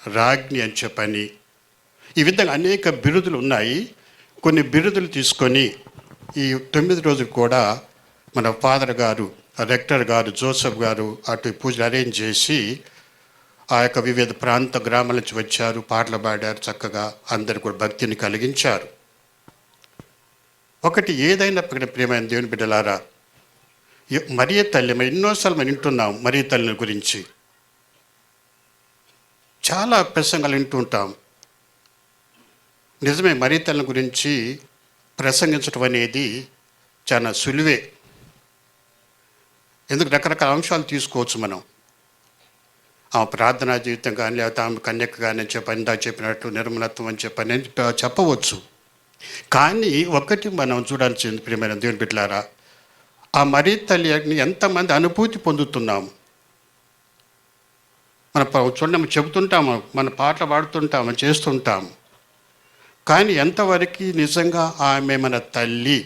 రాజ్ఞి అని చెప్పని, ఈ విధంగా అనేక బిరుదులు ఉన్నాయి. కొన్ని బిరుదులు తీసుకొని ఈ 9 రోజులు కూడా మన ఫాదర్ గారు, రెక్టర్ గారు, జోసెఫ్ గారు అటు పూజలు అరేంజ్ చేసి ఆ యొక్క వివిధ ప్రాంత గ్రామాల నుంచి వచ్చారు, పాటలు పాడారు, చక్కగా అందరు కూడా భక్తిని కలిగించారు. ఒకటి ఏదైనప్పటికీ ప్రియమైన దేవుని బిడ్డలారా, మరియ తల్లి మనం ఎన్నోసార్లు మనం వింటున్నాం. మరియ తల్లిని గురించి చాలా ప్రసంగాలు వింటుంటాం. నిజమే, మరియ తల్లిని గురించి ప్రసంగించడం అనేది చాలా సులువే. ఎందుకు రకరకాల అంశాలు తీసుకోవచ్చు మనం. ఆమె ప్రార్థనా జీవితం కానీ, లేకపోతే ఆమె కన్యక కానీ చెప్పని, ఇందా చెప్పినట్టు నిర్మలత్వం అని చెప్పని చెప్పవచ్చు. కానీ ఒకటి మనం చూడాల్సింది ప్రియమైన దేవుని బిడ్డలారా, ఆ మరియ తల్లిని ఎంతమంది అనుభూతి పొందుతున్నాము. మన చూడండి, చెబుతుంటాము, మన పాటలు పాడుతుంటాము, చేస్తుంటాము. కానీ ఎంతవరకు నిజంగా ఆమె మన తల్లి,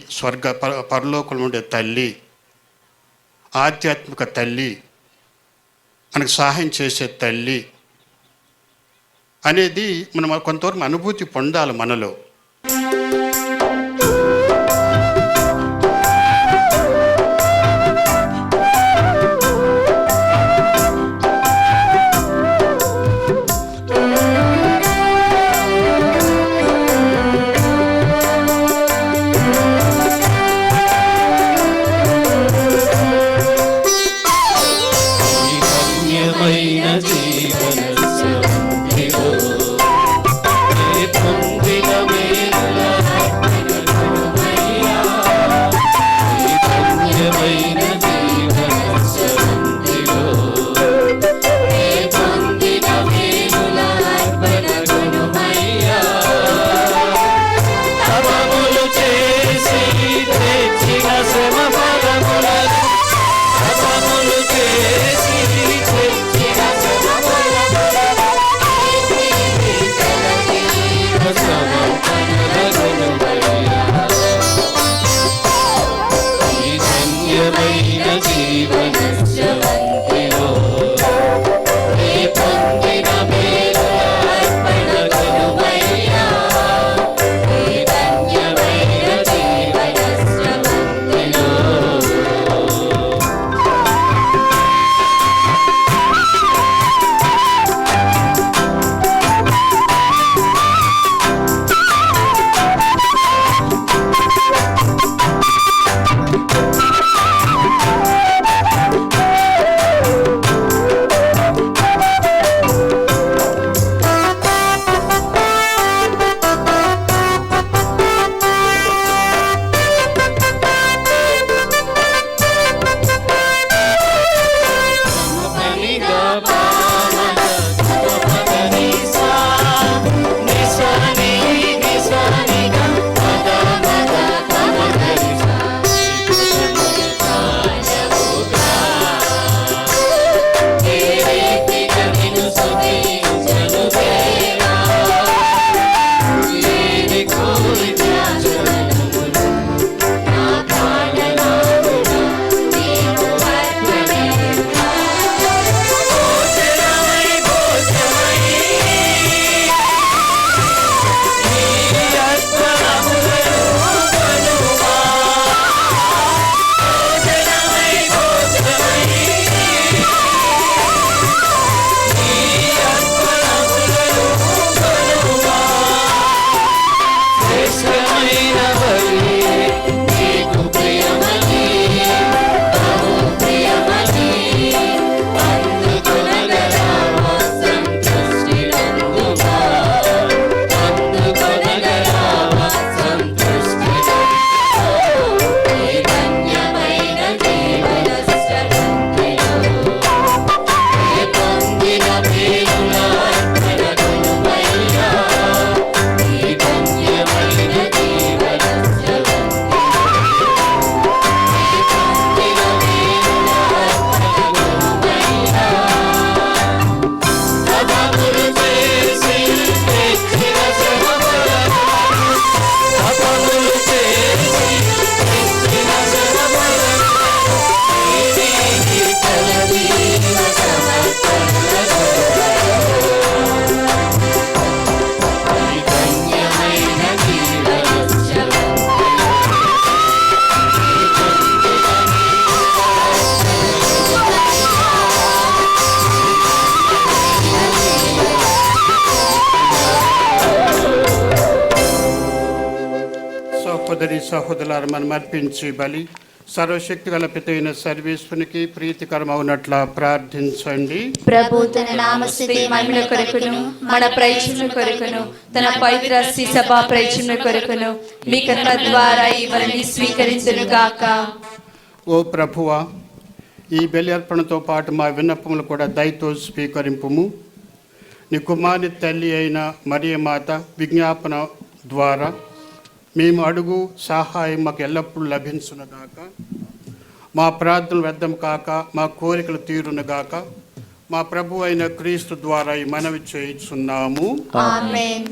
పరలోకంలో ఉండే తల్లి, ఆధ్యాత్మిక తల్లి, మనకు సహాయం చేసే తల్లి అనేది మనం కొంతవరకు అనుభూతి పొందాలి మనలో. జీవన సన్నిధిలో ఏ పొందిన సహోదరి సహోదరులారా, మనం అర్పించి బలి సర్వశక్తి గల పితైన సర్వేశ్వరునికి ప్రీతికరమవునట్ల ప్రార్థించండి. ప్రభు తన నామస్తుతి మహిమ కొరకును మన ప్రయోజనం కొరకును తన పవిత్ర సభ ప్రయోజనం కొరకును మీ కృప ద్వారా ఈ బలిని స్వీకరించును గాక. ఓ ప్రభువా, ఈ బలి అర్పణతో పాటు మా విన్నపములు కూడా దయతో స్వీకరింపుము. నీ కుమారుని తల్లి అయిన మరియమాత విజ్ఞాపన ద్వారా మేము అడుగు సహాయం మాకు ఎల్లప్పుడూ లభించునుగాక. మా ప్రార్థనలు వ్యర్థం కాక మా కోరికలు తీరునుగాక. మా ప్రభు అయిన క్రీస్తు ద్వారా ఈ మనవి చేయుచున్నాము. ఆమేన్.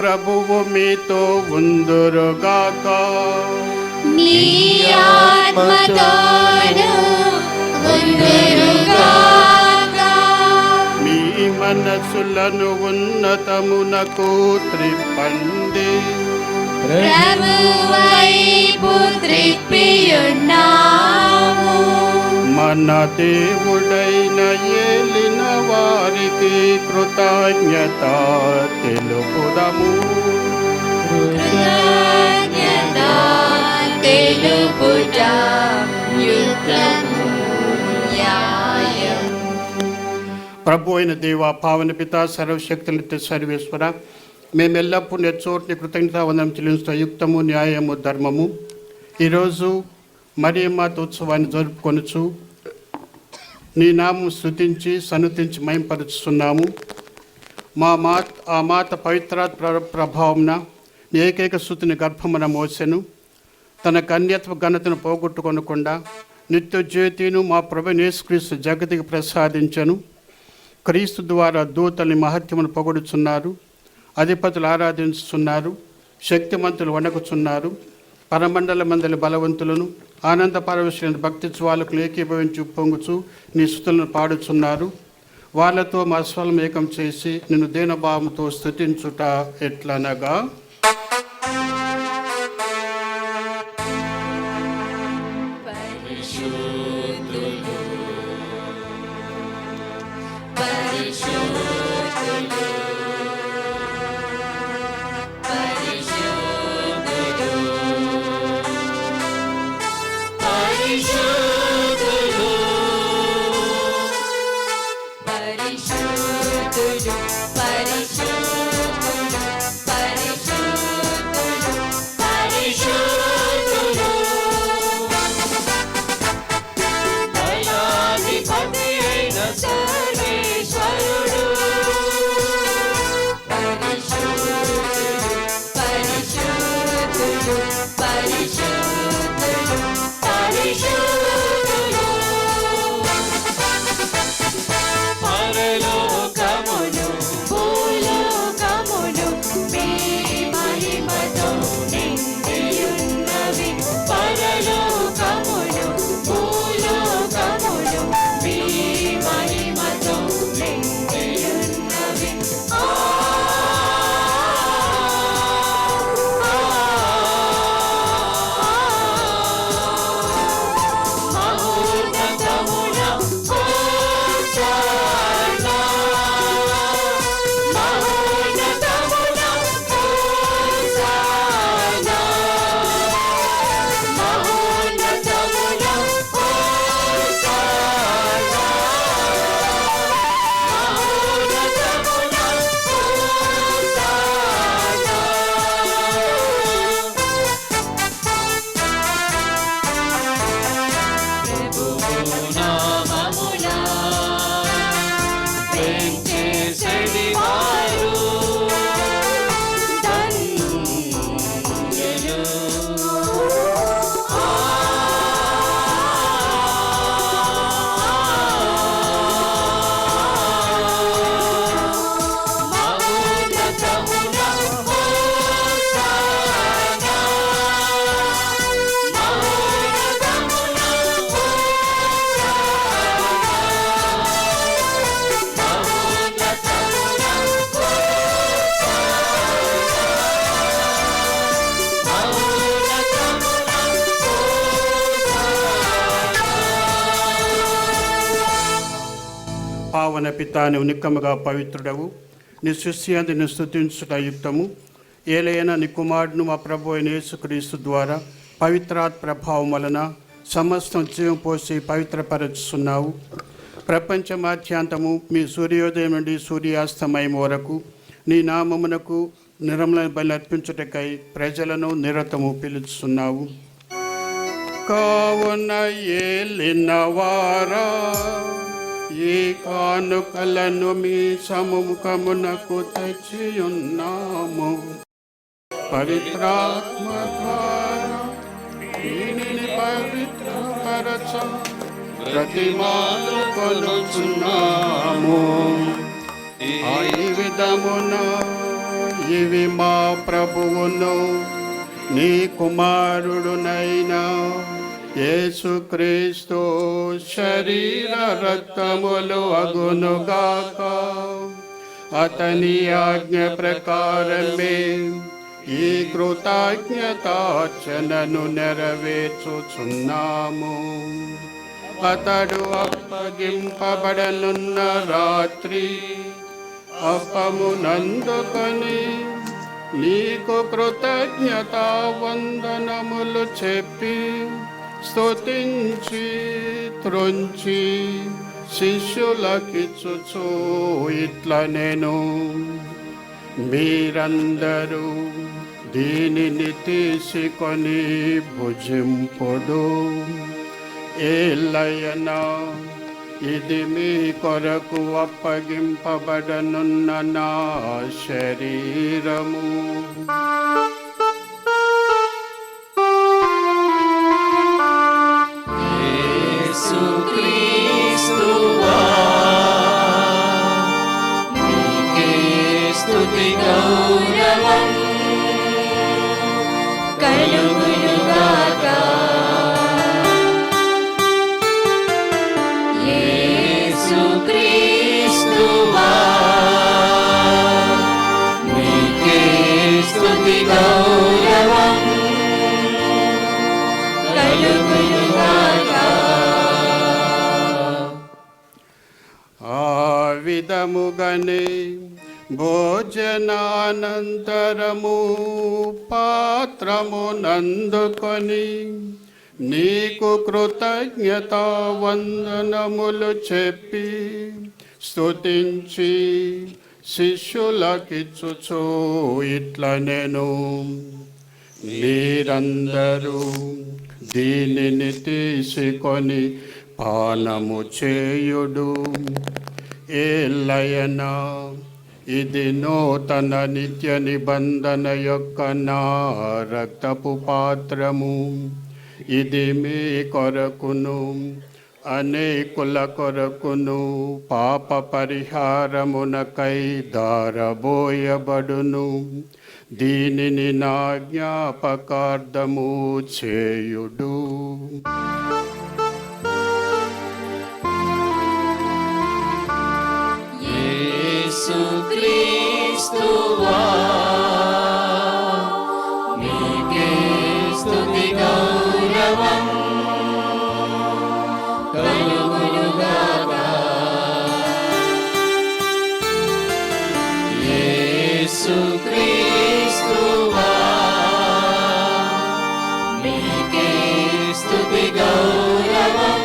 ప్రభువు మీతో ఉందురుగాక. నీ ఆత్మతోను ఉండుగాక. మీ మనసులను ఉన్నతమునకు త్రిప్పండి. ప్రభువైపు త్రిప్పియున్నాము. మన దేవుడైన ఏలిన వారికి కృతజ్ఞత తెలుపుదము. కృతజ్ఞత తెలుపుట యుక్తము న్యాయం. ప్రభు అయిన దేవ, పావన పిత, సర్వశక్తుల సర్వేశ్వర, మేము ఎల్లప్పుడూ నెచ్చోటిని కృతజ్ఞత వందనం చెల్లించడం యుక్తము, న్యాయము, ధర్మము. ఈరోజు మరియమాత ఉత్సవాన్ని జరుపుకొనుచు నీ నామం స్తుతించి సన్నుతించి మహింపరుచుతున్నాము. ఆ మాత పవిత్రాత్మ ప్రభావంన నీ ఏకైక స్తుతిని గర్భమున మోసెను. తన కన్యత్వ ఘనతను పోగొట్టుకొనకుండా నిత్య జ్యోతిను మా ప్రభు యేసుక్రీస్తు జగతికి ప్రసాదించను. క్రీస్తు ద్వారా దూతల్ని మహత్యమును పొగడుచున్నారు, అధిపతులు ఆరాధించుతున్నారు, శక్తిమంతులు వణకుచున్నారు. పరమండల మందలి బలవంతులను ఆనంద పరవశులైన భక్తి జ్వాలకు ఏకీభవించి పొంగుచు నీ స్తుతులను పాడుచున్నారు. వాళ్ళతో మా స్వరం ఏకం చేసి నిన్ను దీనభావంతో స్తుతించుట ఎట్లనగా, పరిశుద్ధుడు పరిశుద్ధుడు పరిశుద్ధుడు పరిశుద్ధుడు దయాధిపతి అయిన సర్వేశ్వరుడు పరిశుద్ధుడు పరిశుద్ధుడు పరిశుద్ధుడు పరిశుద్ధుడు పరలోకమును భూలోకమును మీ మహిమతో నిండియున్నవి. పరలోకమును భూలోకమును మీ మహిమతో నిండియున్నవి. మహోన్నతమున హోసన్నా, మహోన్నతమున హోసన్నా, మహోన్నతమున హోసన్నా, మహోన్నతమున ప్రభువు నామమున వెంచేసెడి వారు ధన్యులు. మహోన్నతమున హోసన్నా, మహోన్నతమున పావన పిత, నీవు నిక్కముగా పవిత్రుడవు. నీ సృష్టి అందు నిన్ను స్తుతించుట యుక్తము. ఏలైనా నీ కుమారుడును మా ప్రభు అయిన యేసుక్రీస్తు ద్వారా పవిత్రాత్మ ప్రభావం వలన సమస్తం జీవం పోసి పవిత్రపరుచుతున్నావు. ప్రపంచ మాధ్యాంతము మీ సూర్యోదయం నుండి సూర్యాస్తమయం వరకు నీ నామమునకు నిర్మల బలి అర్పించుటకై ప్రజలను నిరతము పిలుస్తున్నావు. కావున ఏలినవారా ఈ కానుకలను మీ సముఖమునకు తెచ్చియున్నాము. పవిత్రాత్మ ద్వారా దీనిని పవిత్రపరచ ప్రతిమాలు కొనుచున్నాము. ఈ విధమున ఇవి మా ప్రభువును నీ కుమారుడునైనా యేసుక్రీస్తు శరీర రక్తములు అగునుగాక. అతని ఆజ్ఞ ప్రకారమే ఈ కృతజ్ఞతార్చనను నెరవేర్చుచున్నాము. అతడు అప్పగింపబడనున్న రాత్రి అప్పమునందుకొని నీకు కృతజ్ఞతా వందనములు చెప్పి స్తుతించి త్రుంచి శిష్యులకిచ్చుచు ఇట్లా నేను మీరందరూ దీనిని తీసుకొని భుజింపుడు. ఏలయనా ఇది మీ కొరకు అప్పగింపబడనున్న నా శరీరము. యేసుక్రీస్తువా నీకే స్తుతి గౌరవం కలుగునుగాక. యేసుక్రీస్తువా నీకే స్తుతి గౌరవం కలుగునుగాక. ఆ విధముగనే భోజనానంతరము పాత్రమునందుకొని నీకు కృతజ్ఞతా వందనములు చెప్పి స్తుతించి శిష్యులకిచ్చుచు ఇట్లా నేను మీరందరూ దీనిని తీసుకొని పానము చేయుడు. ఏలయనా ఇది నూతన నిత్య నిబంధన యొక్క నా రక్తపు పాత్రము. ఇది మీ కొరకును అనేకుల కొరకును పాప పరిహారమునకై దారబోయబడును. దీనిని నా జ్ఞాపకార్థము చేయుడు. యేసుక్రీస్తువా నీకే స్తుతి గౌరవం కలుగునుగాక. యేసుక్రీస్తువా నీకే స్తుతి గౌరవం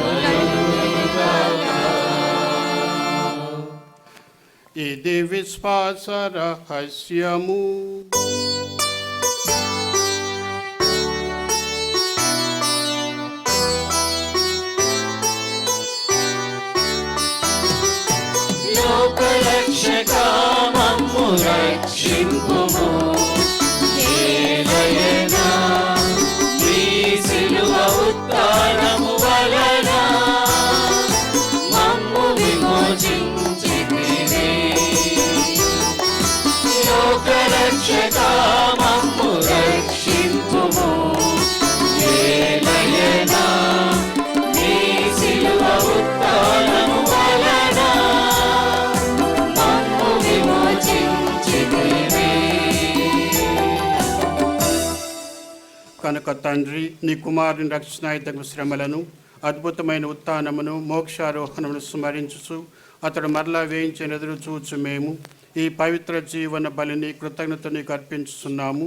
కలుగునుగాక. ఇది విశ్వాస రహస్యము. లోకరక్షకా మమ్ము రక్షింపుము. ఏలయనా నీ సిలువ ఉత్థానము వలన మమ్ము విమోచించితివే. లోకరక్షకా మమ్ము రక్షింపుము. ఏలయనా నీ సిలువ ఉత్థానము వలన మమ్ము విమోచించితివే. కనుక తండ్రి నీ కుమారుని రక్షణాయుధకు శ్రమలను అద్భుతమైన ఉత్థానమును మోక్షారోహణమును స్మరించుచు అతడు మరలా వేయించిన ఎదురు చూచు మేము ఈ పవిత్ర జీవన బలిని కృతజ్ఞత నీకు అర్పించుతున్నాము.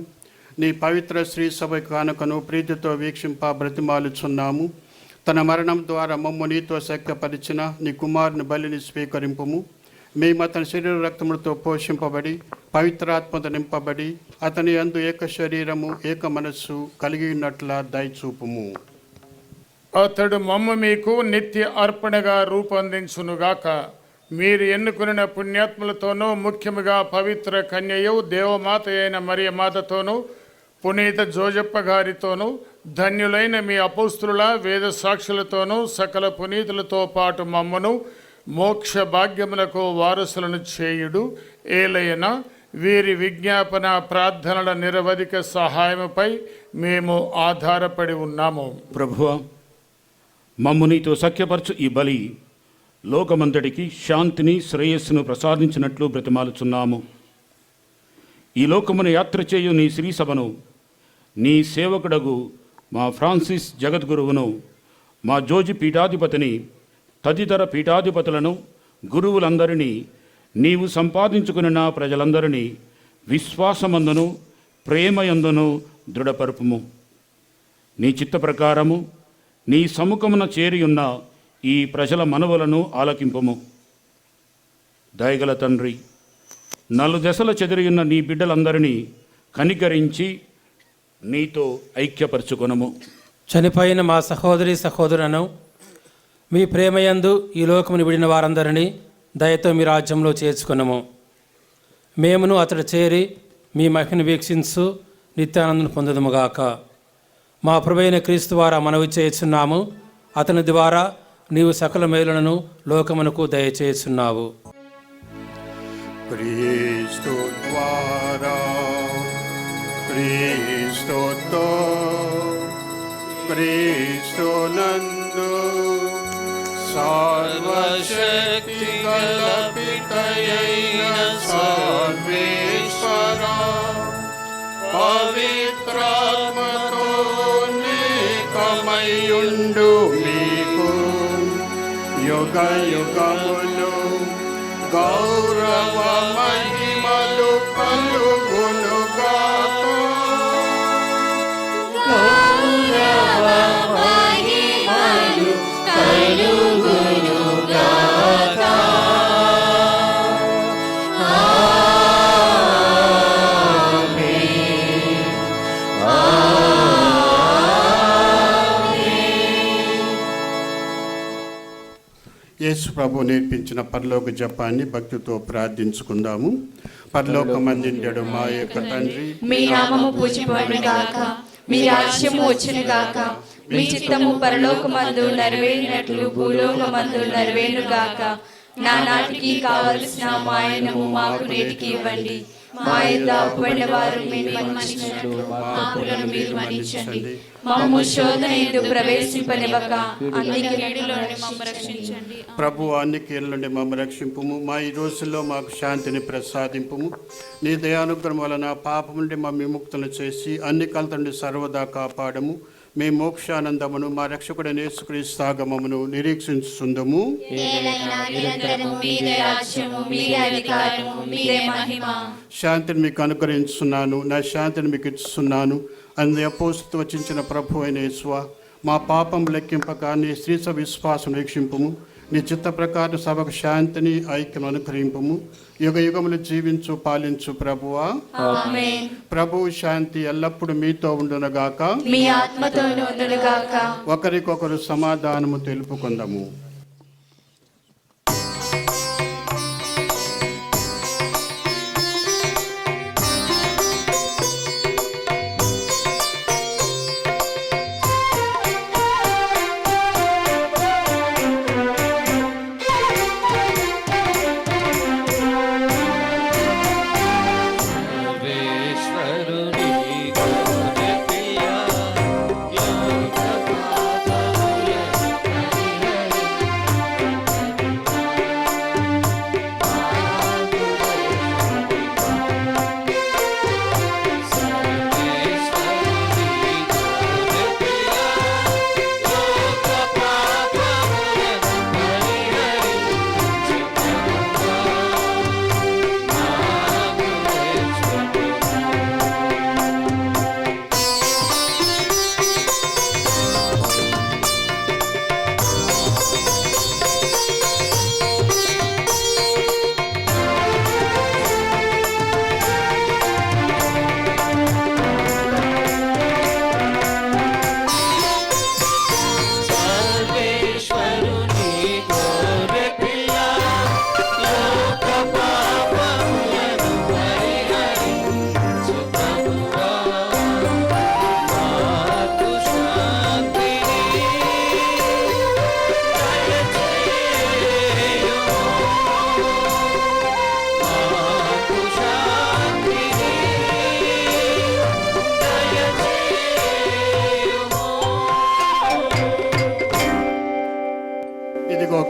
నీ పవిత్ర శ్రీ సభ కానుకను ప్రీతితో వీక్షింప బ్రతిమాలుచున్నాము. తన మరణం ద్వారా మమ్ము నీతో శక్తపరిచిన నీ కుమారుని బలిని స్వీకరింపుము. మేము అతని శరీర రక్తములతో పోషింపబడి పవిత్రాత్మతో నింపబడి అతని యందు ఏక శరీరము ఏక మనస్సు కలిగి ఉన్నట్ల దయచూపుము. అతడు మమ్మ మీకు నిత్య అర్పణగా రూపొందించునుగాక. మీరు ఎన్నుకున్న పుణ్యాత్ములతోనూ ముఖ్యముగా పవిత్ర కన్యయు దేవమాత అయిన మరియ మాతతోనూ పునీత జోజప్ప గారితోనూ ధన్యులైన మీ అపోస్తుల వేద సాక్షులతోనూ సకల పునీతులతో పాటు మమ్మను మోక్ష భాగ్యములకు వారసులను చేయుడు. ఏలయన వీరి విజ్ఞాపన ప్రార్థనల నిరవధిక సహాయముపై మేము ఆధారపడి ఉన్నాము. ప్రభువా, మమ్ము నీతో సఖ్యపరచు ఈ బలి లోకమంతటికి శాంతిని శ్రేయస్సును ప్రసాదించినట్లు బ్రతిమాలుచున్నాము. ఈ లోకమును యాత్ర చేయు నీ శ్రీ సభను, నీ సేవకుడగు మా ఫ్రాన్సిస్ జగద్గురువును, మా జోజి పీఠాధిపతిని, తదితర పీఠాధిపతులను, గురువులందరినీ, నీవు సంపాదించుకుని నా ప్రజలందరినీ విశ్వాసమందును ప్రేమయందును దృఢపరుపుము. నీ చిత్త ప్రకారము నీ సముఖమున చేరియున్న ఈ ప్రజల మనవులను ఆలకింపము. దయగల తండ్రి, నలుదెసల చెదిరియున్న నీ బిడ్డలందరినీ కనికరించి నీతో ఐక్యపరచుకొనము. చనిపోయిన మా సహోదరి సహోదరులను మీ ప్రేమయందు ఈ లోకమును విడిన వారందరినీ దయతో మీ రాజ్యంలో చేర్చుకొనము. మేమును అతడు చేరి మీ మహిమను వీక్షించు నిత్యానందను పొందదుముగాక. మా ప్రభువైన క్రీస్తు ద్వారా మనవి చేయుచున్నాము. అతని ద్వారా నీవు సకల మేలులను లోకమునకు దయచేయుచున్నావు. క్రీస్తు ద్వారా క్రీస్తుతో క్రీస్తునందు సర్వశక్తి గల పితయైన సర్వేశ్వర పవిత్రాత్మతో నేకమయుండు మీకు యుగ యుగములు గౌరవ మహిమలు కలుగునుగాక. గౌరవ మహిమలు కలుగునుగాక. యేసు ప్రభు నేర్పించిన పరలోక జపాన్ని భక్తితో ప్రార్థించుకుందాము. పరలోకమందుండెడు మా యొక్క తండ్రి, మీ నామము పూజింపబడును గాక. మీ రాజ్యము వచ్చును గాక. మీ చిత్తము పరలోకమందు నెరవేరినట్లు భూలోకమందు నెరవేరును గాక. నా నాటికి కావలసిన మాయనము మాకు నేటికి ఇవ్వండి. మా యుద్ధ అప్పుబడిన వారు మేము మన్నించినట్లు మా అప్పులను మీరు మన్నించండి. మమ్ము శోధన యందు ప్రవేశింపనివ్వక అన్ని కీడుల నుండి మమ్ము రక్షించండి. ప్రభు అన్ని కీడుల నుండి మమ్ము రక్షింపుము. మా ఈ రోజుల్లో మాకు శాంతిని ప్రసాదింపుము. నీ దయానుగ్రహం వలన పాపం నుండి మా విముక్తులను చేసి అన్ని కలత నుండి సర్వదా కాపాడము. మీ మోక్షానందమును మా రక్షకుడైన యేసుక్రీస్తు ఆగమమును నిరీక్షించుచుందుము. శాంతిని మీకు అనుగ్రహించున్నాను, నా శాంతిని మీకు ఇస్తున్నాను అని అపోస్తలుతో వచించిన ప్రభు అయిన యేసువా, మా పాపం లెక్కింపక నీ శ్రీసభ విశ్వాసం వీక్షింపుము. నీ చిత్త ప్రకారం సభకు శాంతిని ఐక్యం అనుగ్రహింపుము. యుగ యుగములు జీవించు పాలించు ప్రభువా. ప్రభు శాంతి ఎల్లప్పుడూ మీతో ఉండునుగాక. మీ ఆత్మతోను ఉండునుగాక. ఒకరికొకరు సమాధానము తెలుపుకుందాము.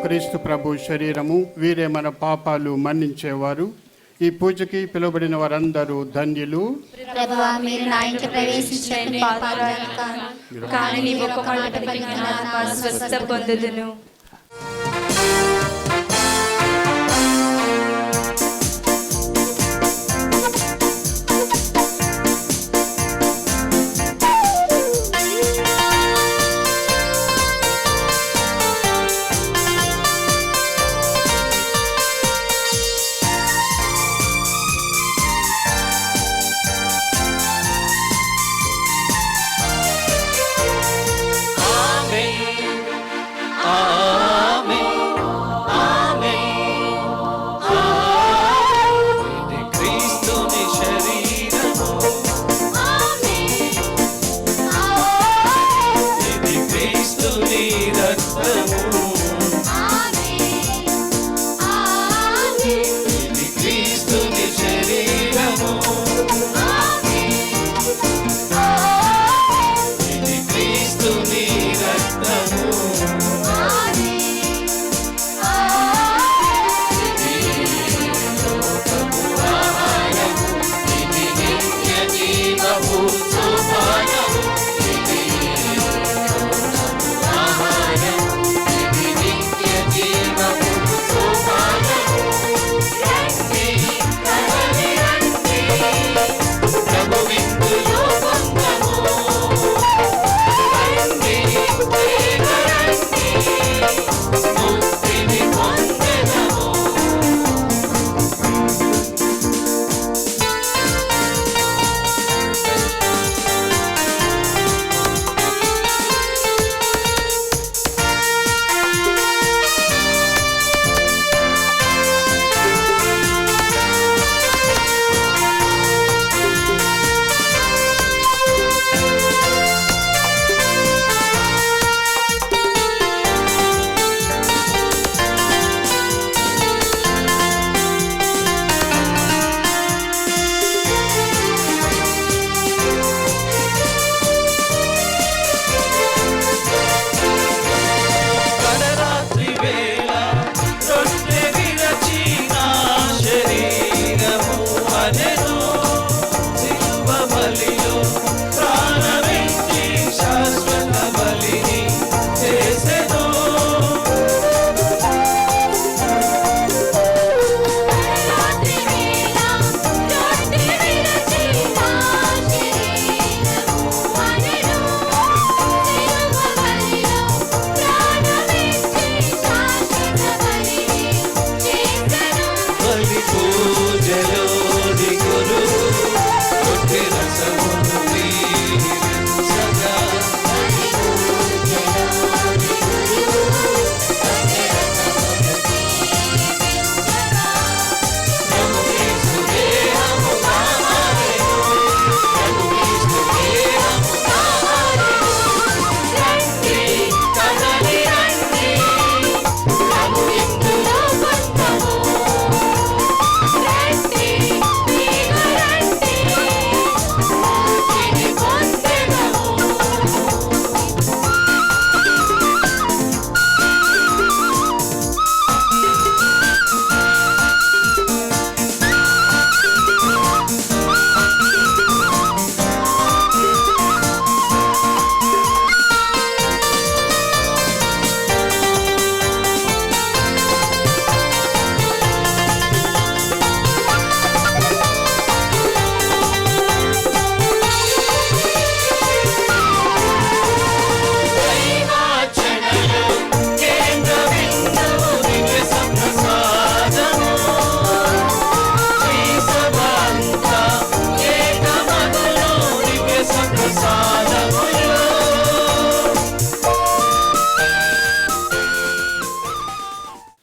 క్రీస్తు ప్రభు శరీరము. వీరే మన పాపాలు మన్నించేవారు. ఈ పూజకి పిలువబడిన వారందరూ ధన్యులు. ప్రభువా, మీరు నా ఇంట ప్రవేశించని పాత్రను కాను, కానీ నీ ఒక్క మాట పలికిన నా ఆత్మ స్వస్థ పొందుదును.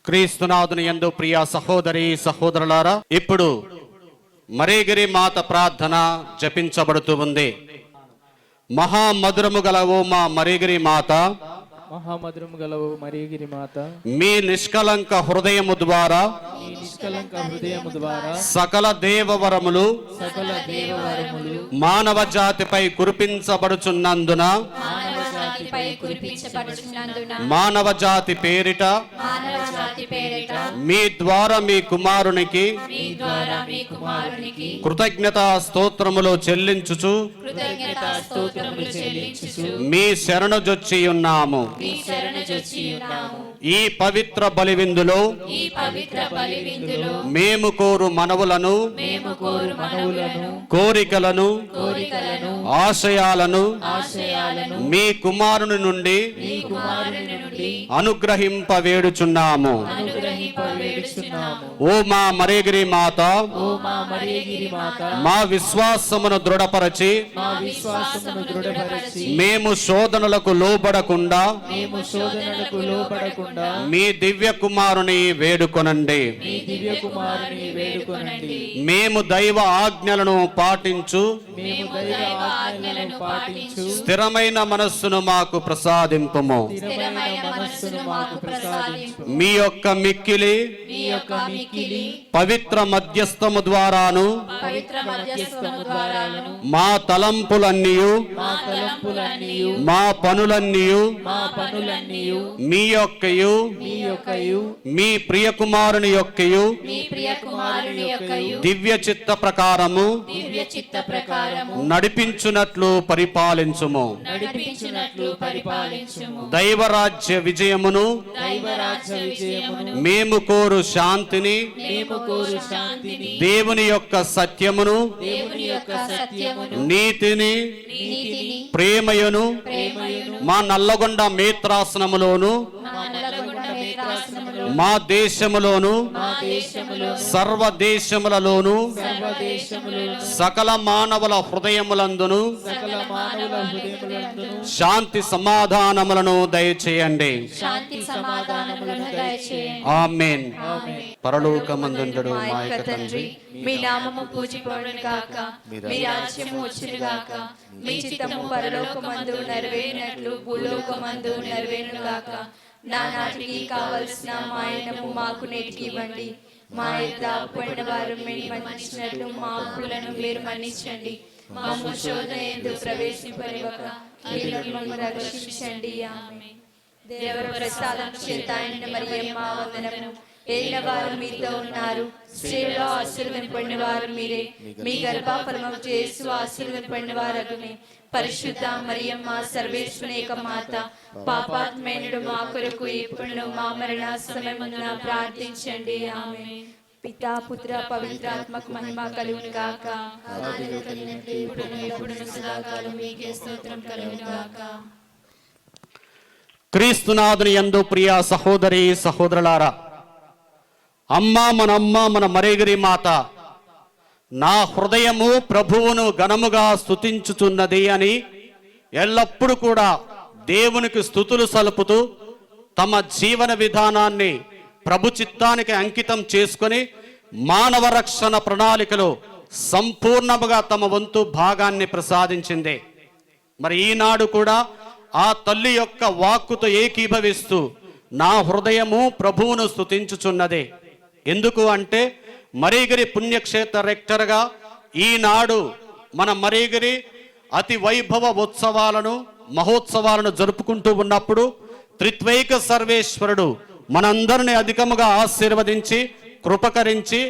క్రీస్తునాథుని యందు ప్రియ సహోదరి సహోదరులారా, ఇప్పుడు మరేగిరి మాత ప్రార్థన జపించబడుతూ ఉంది. మహామధురము గలవు మా మరేగిరి మాత, మహామధురము గలవు మరేగిరి మాత, మీ నిష్కలంక హృదయము ద్వారా సకల దేవవరములు మానవ జాతిపై కురిపించబడుచున్నందున ప్రజలపై కురిపించబడుచున్నందున మానవ జాతి పేరిట మానవ జాతి పేరిట మీ ద్వారా మీ కుమారునికి మీ ద్వారా మీ కుమారునికి కృతజ్ఞతా స్తోత్రములు చెల్లించుచు కృతజ్ఞతా స్తోత్రములు చెల్లించుచు మీ శరణుజొచ్చి ఉన్నాము. మీ శరణుజొచ్చి ఉన్నాము. ఈ పవిత్ర బలివిందులో ఈ పవిత్ర బలి విందులో మేము కోరు మనవులను మేము కోరు మనవులను కోరికలను కోరికలను ఆశయాలను ఆశయాలను మీ కుమారుని నుండి మీ కుమారుని నుండి అనుగ్రహింప వేడుచున్నాము. అనుగ్రహింప వేడుచున్నాము. ఓ మా మరేగిరి మాత, ఓ మా మరియగిరి మాత, మా విశ్వాసమును దృఢపరచి మా విశ్వాసమును దృఢపరచి మేము శోధనలకు లోబడకుండా మేము శోధనలకు లోపడకుండా మీ దివ్య కుమారుని వేడుకొనండి. మీ దివ్య కుమారుని వేడుకొనండి. మేము దైవ ఆజ్ఞలను పాటించు మేము దైవ ఆజ్ఞలను పాటించు స్థిరమైన మనస్సును మాకు ప్రసాదింపుము. స్థిరమైన మనస్సును మాకు ప్రసాదించు. మీ యొక్క మిక్కిలి మీ యొక్క మిక్కిలి పవిత్ర మధ్యస్థము ద్వారాను పవిత్ర మధ్యస్థము ద్వారాను మా తలంపులన్నీయు మా తలంపులన్నీయు మా పనులన్నీయు మా పనులన్నీయు మీ యొక్కయు మీ యొక్కయు మీ ప్రియ కుమారుని యొక్కయు మీ ప్రియ కుమారుని యొక్కయు దివ్య చిత్త ప్రకారము దివ్య చిత్త ప్రకారము నడిపించునట్లు పరిపాలించుము. నడిపించినట్లు పరిపాలించుము. దైవరాజ్య విజయమును దైవరాజ్య విజయమును మేము కోరు శాంతిని మేము కోరు శాంతిని దేవుని యొక్క సత్యమును దేవుని యొక్క సత్యమును నీతిని నీతిని ప్రేమయును ప్రేమయును మా నల్లగొండ మేత్రాసనములోను మా నల్లగొండ మేత్రాసనములో మా దేశములోను మా దేశములో సర్వ దేశములలోను సర్వదేశములో సకల మానవుల హృదయములందును సకల మానవుల హృదయములందును శాంతి సమాధానములను దయచేయండి. శాంతి సమాధానములను దయచేయండి. ఆమేన్. పరలోకమందుండు మా మా యొక్క యొక్క తండ్రి, మీ నామము పూజింపబడును గాక, మీ రాజ్యము వచ్చును గాక, మీ చిత్తము పరలోకమందు నెరవేరినట్లు భూలోకమందు నెరవేరును గాక. నా నాటికి కావలసిన మా అన్నము మాకు నేటికి ఇవ్వండి. మా యొక్క అప్పుడైన వారు మేము మన్నించినట్లు మా అప్పులను మీరు మన్నించండి. మా శోధన యందు ప్రవేశింపనివ్వక కీడును మమ్మల్ని రక్షించండి. ఆమేన్. దేవర ప్రసాదం చేత ఆయన మరియమ్మ వందనము. ఏలిన వారు మీతో ఉన్నారు, స్త్రీలలో ఆశీర్వదింపబడిన వారు మీరే, మీ గర్భఫలము యేసు ఆశీర్వదింపబడిన వారగునే. పరిశుద్ధ మరియమ్మ సర్వేశ్వరుని యొక్క మాత, పాపాత్మేనుడు మా కొరకు ఇప్పుడు మా మరణ సమయమున ప్రార్థించండి. ఆమేన్. పితా పుత్ర పవిత్రాత్మకు మహిమ కలుగును గాక. ఆదిలో కలిగినట్లు ఇప్పుడును ఎప్పుడును సదాకాలం మీకే స్తోత్రం కలుగును గాక. క్రీస్తునాథుని యందు ప్రియ సహోదరి సహోదరులారా, అమ్మ మన మరేగిరి మాత, నా హృదయము ప్రభువును ఘనముగా స్తుతించుచున్నది అని ఎల్లప్పుడూ కూడా దేవునికి స్తుతులు సలుపుతూ తమ జీవన విధానాన్ని ప్రభు చిత్తానికి అంకితం చేసుకొని మానవ రక్షణ ప్రణాళికలో సంపూర్ణముగా తమ వంతు భాగాన్ని ప్రసాదించింది. మరి ఈనాడు కూడా ఆ తల్లి యొక్క వాక్కుతో ఏకీభవిస్తూ నా హృదయము ప్రభువును స్తుతించుచున్నది. ఎందుకు అంటే మరీగిరి పుణ్యక్షేత్ర రెక్టర్గా ఈనాడు మన మరీగిరి అతి వైభవ ఉత్సవాలను మహోత్సవాలను జరుపుకుంటూ ఉన్నప్పుడు త్రిత్వైక సర్వేశ్వరుడు మనందరిని అధికముగా ఆశీర్వదించి కృపకరించి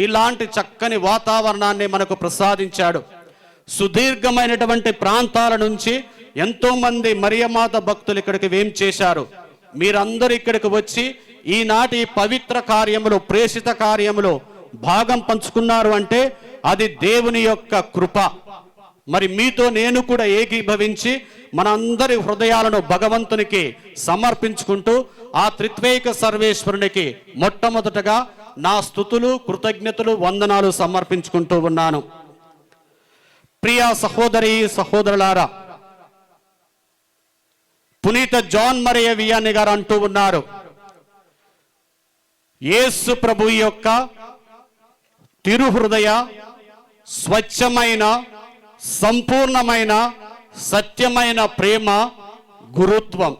ఇలాంటి చక్కని వాతావరణాన్ని మనకు ప్రసాదించాడు. సుదీర్ఘమైనటువంటి ప్రాంతాల నుంచి ఎంతో మంది మరియమాత భక్తులు ఇక్కడికి వేం చేశారు. మీరందరూ ఇక్కడికి వచ్చి ఈనాటి పవిత్ర కార్యములు, ప్రేషిత కార్యములు భాగం పంచుకున్నారు అంటే అది దేవుని యొక్క కృప. మరి మీతో నేను కూడా ఏకీభవించి మనందరి హృదయాలను భగవంతునికి సమర్పించుకుంటూ ఆ త్రిత్వైక సర్వేశ్వరునికి మొట్టమొదటగా నా స్తుతులు, కృతజ్ఞతలు, వందనాలు సమర్పించుకుంటూ ఉన్నాను. ప్రియ సహోదరి సహోదరులారా, పునీత జాన్ మరియ వియాని గారు అంటూ ఉన్నారు, యేసు ప్రభు యొక్క తిరుహృదయ స్వచ్ఛమైన సంపూర్ణమైన సత్యమైన ప్రేమ గురుత్వం.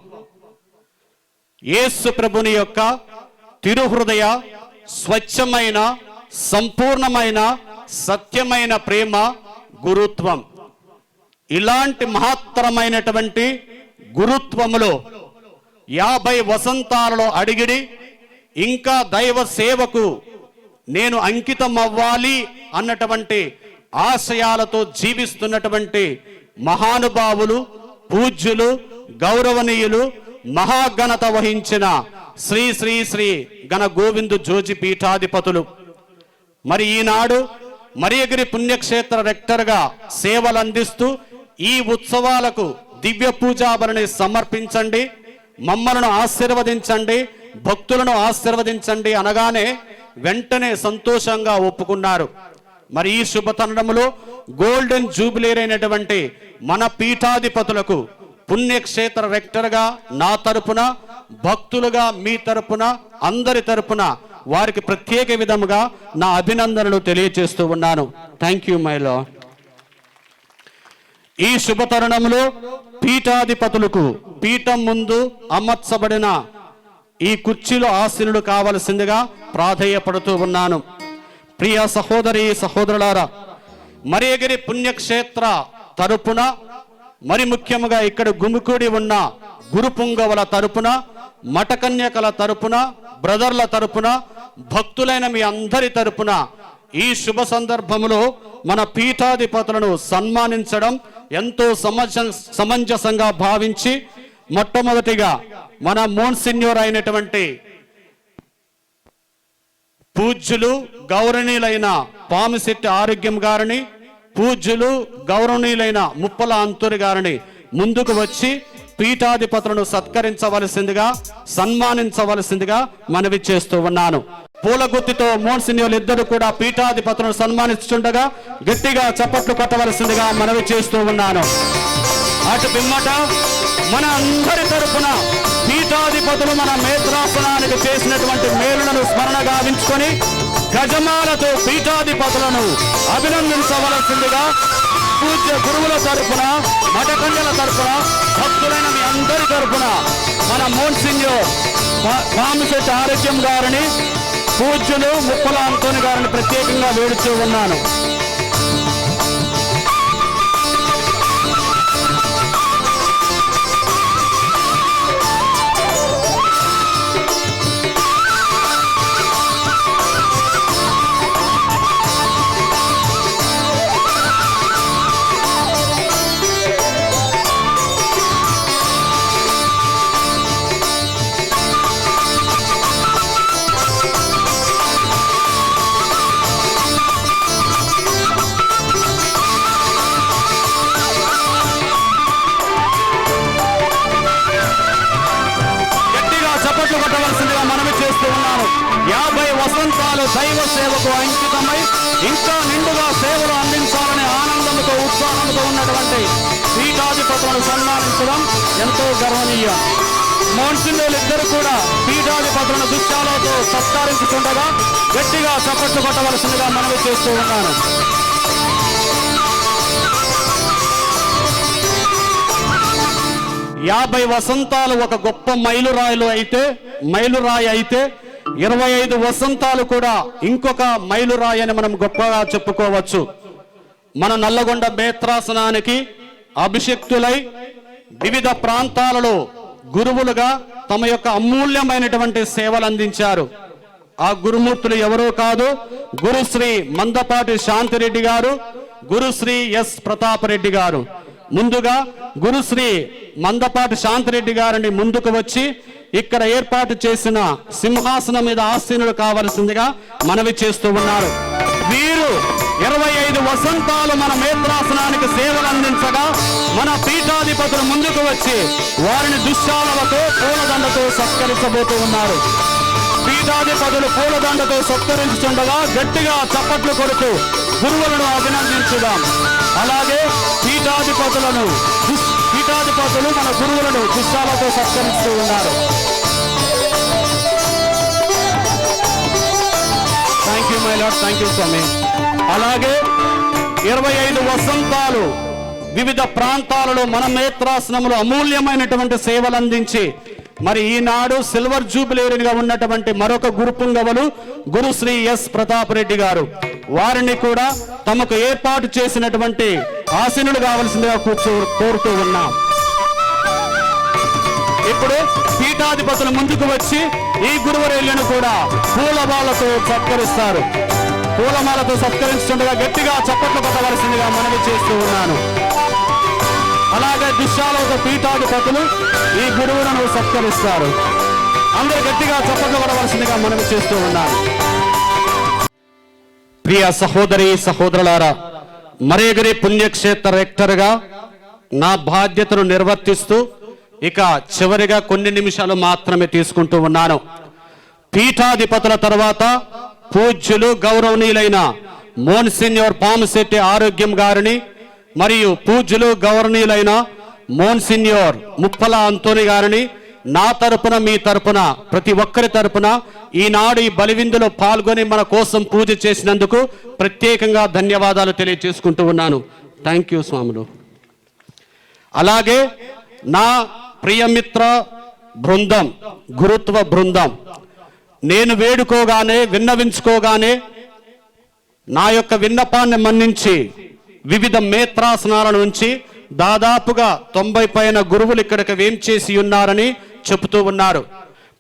యేసు ప్రభుని యొక్క తిరుహృదయ స్వచ్ఛమైన సంపూర్ణమైన సత్యమైన ప్రేమ గురుత్వం. ఇలాంటి మహత్తరమైనటువంటి గురుత్వములో 50 వసంతాలలో అడిగిడి ఇంకా దైవ సేవకు నేను అంకితం అవ్వాలి అన్నటువంటి ఆశయాలతో జీవిస్తున్నటువంటి మహానుభావులు, పూజ్యులు, గౌరవనీయులు, మహాఘనత వహించిన శ్రీ శ్రీ శ్రీ గణ గోవిందు జోజి పీఠాధిపతులు. మరి ఈనాడు మరియగిరి పుణ్యక్షేత్ర రెక్టర్గా సేవలు అందిస్తూ ఈ ఉత్సవాలకు దివ్య పూజాభరణి సమర్పించండి, మమ్మలను ఆశీర్వదించండి, భక్తులను ఆశీర్వదించండి అనగానే వెంటనే సంతోషంగా ఒప్పుకున్నారు. మరి ఈ శుభతరుణంలో గోల్డెన్ జూబిలీ అయినటువంటి మన పీఠాధిపతులకు పుణ్యక్షేత్ర రెక్టర్గా నా తరపున, భక్తులుగా మీ తరపున, అందరి తరపున వారికి ప్రత్యేక విధముగా నా అభినందనలు తెలియజేస్తూ ఉన్నాను. Thank you my lord. ఈ శుభతరుణంలో పీఠాధిపతులకు పీఠం ముందు అమర్చబడిన ఈ కుర్చీలో ఆసీనులు కావలసిందిగా ప్రాధేయపడుతూ ఉన్నాను. ప్రియ సహోదరి సహోదరులారా, మరియగిరి పుణ్యక్షేత్ర తరపున, మరి ముఖ్యముగా ఇక్కడ గుమికూడి ఉన్న గురు పుంగవుల తరపున, మఠకన్యకల తరపున, బ్రదర్ల తరపున, భక్తులైన మీ అందరి తరపున ఈ శుభ సందర్భంలో మన పీఠాధిపతులను సన్మానించడం ఎంతో సమంజసంగా భావించి, మొట్టమొదటిగా మన మోన్సిన్యూర్ అయినటువంటి పూజ్యులు గౌరవనీయులైన పామిశెట్టి ఆరోగ్యం గారిని, పూజ్యులు గౌరవనీయులైన ముప్పల అంతూరి గారిని ముందుకు వచ్చి పీఠాధిపతులను సత్కరించవలసిందిగా, సన్మానించవలసిందిగా మనవి చేస్తూ ఉన్నాను. పూలగుత్తితో మోన్సిన్యూర్లు ఇద్దరు కూడా పీఠాధిపతులను సన్మానిస్తుండగా గట్టిగా చప్పట్లు కొట్టవలసిందిగా మనవి చేస్తూ ఉన్నాను. అటు పిమ్మట మన అందరి తరపున పీఠాధిపతులు మన మేత్రాసనానికి చేసినటువంటి మేలులను స్మరణ గావించుకొని గజమాలతో పీఠాధిపతులను అభినందించవలసిందిగా పూజ్య గురువుల తరపున, మఠకన్యల తరపున, భక్తులైన మీ అందరి తరపున మన మోన్సిన్యూర్ పామిశెట్టి ఆరోగ్యం గారిని, పూజ్యులు ముప్పల అంతోని గారిని ప్రత్యేకంగా వేడుతూ ఉన్నాను. మనవి చేస్తూ ఉన్నాను. 50 వసంతాలు దైవ సేవకు అంకితమై ఇంకా నిండుగా సేవలు అందించాలనే ఆనందంతో, ఉత్సాహంతో ఉన్నటువంటి పీఠాధిపతులను సన్మానించడం ఎంతో గర్వనీయం. మోన్సిన్యూర్లు ఇద్దరు కూడా పీఠాధిపతులను దుశ్శాలతో సత్కరించుకుండగా గట్టిగా చప్పట్లు కొట్టవలసిందిగా మనవి చేస్తూ ఉన్నాను. యాభై వసంతాలు ఒక గొప్ప మైలురాయి అయితే 25 వసంతాలు కూడా ఇంకొక మైలురాయి అని మనం గొప్పగా చెప్పుకోవచ్చు. మన నల్లగొండ మేత్రాసనానికి అభిషిక్తులై వివిధ ప్రాంతాలలో గురువులుగా తమ యొక్క అమూల్యమైనటువంటి సేవలు అందించారు. ఆ గురుమూర్తులు ఎవరో కాదు, గురుశ్రీ మందపాటి శాంతిరెడ్డి గారు, గురుశ్రీ ఎస్ ప్రతాపరెడ్డి గారు. ముందుగా గురుశ్రీ మందపాటి శాంతిరెడ్డి గారిని ముందుకు వచ్చి ఇక్కడ ఏర్పాటు చేసిన సింహాసనం మీద ఆసీనులు కావలసిందిగా మనవి చేస్తూ ఉన్నారు. వీరు 25 వసంతాలు మన మేత్రాసనానికి సేవలు అందించగా మన పీఠాధిపతులు ముందుకు వచ్చి వారిని దుశ్శాలతో పూలదండతో సత్కరించబోతూ ఉన్నారు. పీఠాధిపతులు పూలదండతో సత్కరించుండగా గట్టిగా చప్పట్లు కొడుతూ గురువులను అభినందించుదాం. అలాగే పీఠాధిపతులు మన గురువులను దుశ్శాలతో సత్కరిస్తూ ఉన్నారు. Thank you my lord, thank you స్వామి. అలాగే 25 వసంతాలు వివిధ ప్రాంతాలలో మన మేత్రాసనములు అమూల్యమైనటువంటి సేవలు అందించి మరి ఈనాడు సిల్వర్ జూబిలీగా ఉన్నటువంటి మరొక గురుపుంగవులు గురుశ్రీ ఎస్ ప్రతాపరెడ్డి గారు. వారిని కూడా తమకు ఏర్పాటు చేసినటువంటి ఆసీనులు కావలసిందిగా కోరుతూ ఉన్నాం. ఇప్పుడు పీఠాధిపతులు ముందుకు వచ్చి ఈ గురువరేళ్లను కూడా పూలమాలతో సత్కరిస్తారు. పూలమాలతో సత్కరించుండగా గట్టిగా చప్పట్లు కొట్టవలసిందిగా మనవి చేస్తూ ఉన్నాను. అలాగే దుశ్శాలతో పీఠాధిపతులు ఈ గురువులను సత్కరిస్తారు. అందరూ గట్టిగా చప్పట్లు కొట్టవలసిందిగా మనవి చేస్తూ ఉన్నాను. ప్రియ సహోదరి సహోదరులారా, మరేగిరి పుణ్యక్షేత్ర రెక్టర్గా నా బాధ్యతను నిర్వర్తిస్తూ ఇక చివరిగా కొన్ని నిమిషాలు మాత్రమే తీసుకుంటూ ఉన్నాను. పీఠాధిపతుల తర్వాత పూజ్యులు గౌరవనీయులైన మోన్సిన్యూర్ పాముశెట్టి ఆరోగ్యం గారిని మరియు పూజ్యులు గౌరవనీయులైన మోన్సిన్యూర్ ముప్పల అంతోని గారిని నా తరపున మీ తరపున ప్రతి ఒక్కరి తరపున ఈనాడు ఈ బలివిందులో పాల్గొని మన కోసం పూజ చేసినందుకు ప్రత్యేకంగా ధన్యవాదాలు తెలియజేసుకుంటూ ఉన్నాను. థ్యాంక్ యూ స్వాములు. అలాగే నా ప్రియమిత్ర బృందం, గురుత్వ బృందం, నేను వేడుకోగానే విన్నవించుకోగానే నా యొక్క విన్నపాన్ని మన్నించి వివిధ మేత్రాసనాల నుంచి దాదాపుగా 90 పైన గురువులు ఇక్కడికి వేంచేసి ఉన్నారని చెబుతూ ఉన్నారు.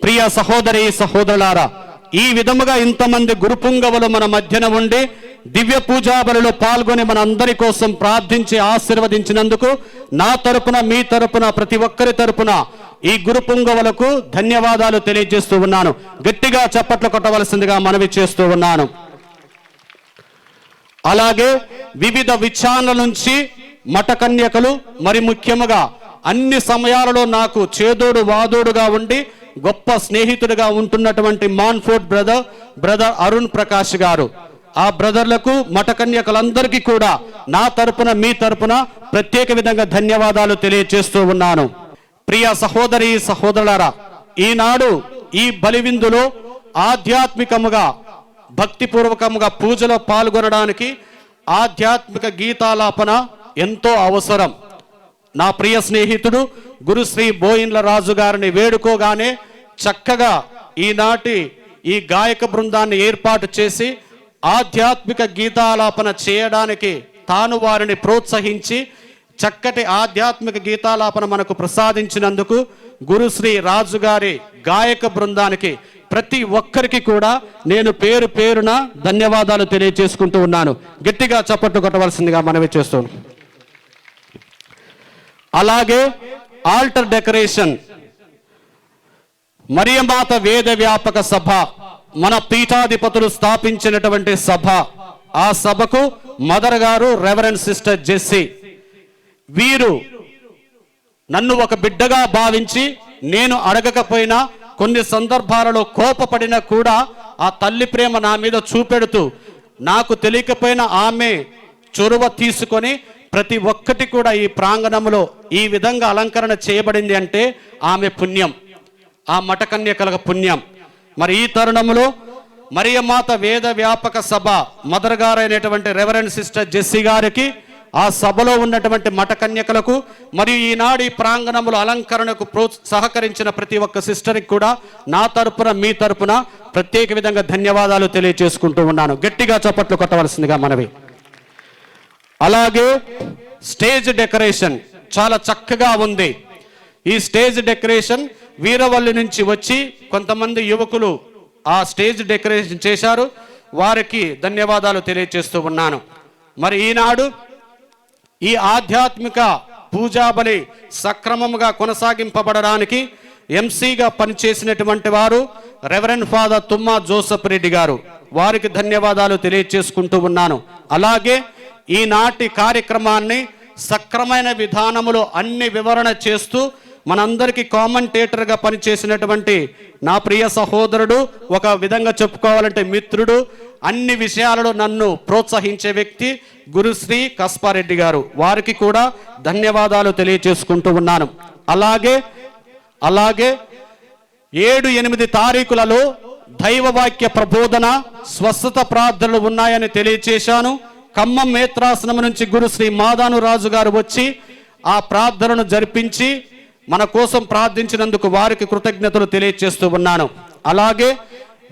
ప్రియ సహోదరి సహోదరులారా, ఈ విధముగా ఇంతమంది గురుపుంగవులు మన మధ్యన ఉండి దివ్య పూజాబలిలో పాల్గొని మన అందరి కోసం ప్రార్థించి ఆశీర్వదించినందుకు నా తరపున మీ తరపున ప్రతి ఒక్కరి తరపున ఈ గురుపుంగవులకు ధన్యవాదాలు తెలియజేస్తూ ఉన్నాను. గట్టిగా చప్పట్లు కొట్టవలసిందిగా మనవి చేస్తూ ఉన్నాను. అలాగే వివిధ విచారణల నుంచి మఠకన్యకలు మరి ముఖ్యముగా అన్ని సమయాలలో నాకు చేదోడు వాదోడుగా ఉండి గొప్ప స్నేహితుడిగా ఉంటున్నటువంటి మాన్ఫోర్డ్ బ్రదర్ అరుణ్ ప్రకాష్ గారు, ఆ బ్రదర్లకు మఠకన్యకలందరికీ కూడా నా తరపున మీ తరపున ప్రత్యేక విధంగా ధన్యవాదాలు తెలియజేస్తూ ఉన్నాను. ప్రియ సహోదరి సహోదరులారా, ఈనాడు ఈ బలివిందులో ఆధ్యాత్మికముగా భక్తిపూర్వకముగా పూజలో పాల్గొనడానికి ఆధ్యాత్మిక గీతాలాపన ఎంతో అవసరం. నా ప్రియ స్నేహితుడు గురుశ్రీ బోయిన్ల రాజు గారిని వేడుకోగానే చక్కగా ఈనాటి ఈ గాయక బృందాన్ని ఏర్పాటు చేసి ఆధ్యాత్మిక గీతాలాపన చేయడానికి తాను వారిని ప్రోత్సహించి చక్కటి ఆధ్యాత్మిక గీతాలాపన మనకు ప్రసాదించినందుకు గురుశ్రీ రాజు గారి గాయక బృందానికి ప్రతి ఒక్కరికి కూడా నేను పేరు పేరున ధన్యవాదాలు తెలియజేసుకుంటూ ఉన్నాను. గట్టిగా చప్పట్లు కొట్టవలసిందిగా మనవి చేస్తున్నాను. అలాగే ఆల్టర్ డెకరేషన్ మరియమాత వేద వ్యాపక సభ మన పీఠాధిపతులు స్థాపించినటువంటి సభ. ఆ సభకు మదర్ గారు రెవరెండ్ సిస్టర్ జెస్సీ, వీరు నన్ను ఒక బిడ్డగా భావించి నేను అడగకపోయినా కొన్ని సందర్భాలలో కోపపడినా కూడా ఆ తల్లి ప్రేమ నా మీద చూపెడుతూ నాకు తెలియకపోయినా ఆమె చొరవ తీసుకొని ప్రతి ఒక్కటి కూడా ఈ ప్రాంగణంలో ఈ విధంగా అలంకరణ చేయబడింది అంటే ఆమె పుణ్యం, ఆ మఠకన్యకల పుణ్యం. మరి ఈ తరుణంలో మరియమాత వేద వ్యాపక సభ మదర్ గారైనటువంటి రెవరెండ్ సిస్టర్ జెస్సీ గారికి, ఆ సభలో ఉన్నటువంటి మఠకన్యకలకు మరియు ఈనాడు ఈ ప్రాంగణముల అలంకరణకు సహకరించిన ప్రతి ఒక్క సిస్టర్కి కూడా నా తరపున మీ తరపున ప్రత్యేక విధంగా ధన్యవాదాలు తెలియజేసుకుంటూ ఉన్నాను. గట్టిగా చప్పట్లు కొట్టవలసిందిగా మనవి. అలాగే స్టేజ్ డెకరేషన్ చాలా చక్కగా ఉంది. ఈ స్టేజ్ డెకరేషన్ వీరవల్లి నుంచి వచ్చి కొంతమంది యువకులు ఆ స్టేజ్ డెకరేషన్ చేశారు, వారికి ధన్యవాదాలు తెలియజేస్తూ ఉన్నాను. మరి ఈనాడు ఈ ఆధ్యాత్మిక పూజాబలి సక్రమముగా కొనసాగింపబడడానికి ఎంసీగా పనిచేసినటువంటి వారు రెవరెండ్ ఫాదర్ తుమ్మా జోసఫ్ రెడ్డి గారు, వారికి ధన్యవాదాలు తెలియజేసుకుంటూ ఉన్నాను. అలాగే ఈనాటి కార్యక్రమాన్ని సక్రమైన విధానములో అన్ని వివరణ చేస్తూ మనందరికీ కామెంటేటర్గా పనిచేసినటువంటి నా ప్రియ సహోదరుడు, ఒక విధంగా చెప్పుకోవాలంటే మిత్రుడు, అన్ని విషయాలలో నన్ను ప్రోత్సహించే వ్యక్తి గురుశ్రీ కస్పారెడ్డి గారు, వారికి కూడా ధన్యవాదాలు తెలియజేసుకుంటూ ఉన్నాను. అలాగే 7-8 తారీఖులలో దైవవాక్య ప్రబోధన స్వస్థత ప్రార్థనలు ఉన్నాయని తెలియజేశాను. ఖమ్మం మేత్రాసనం నుంచి గురుశ్రీ మాదాను రాజు గారు వచ్చి ఆ ప్రార్థనను జరిపించి మన కోసం ప్రార్థించినందుకు వారికి కృతజ్ఞతలు తెలియజేస్తూ ఉన్నాను. అలాగే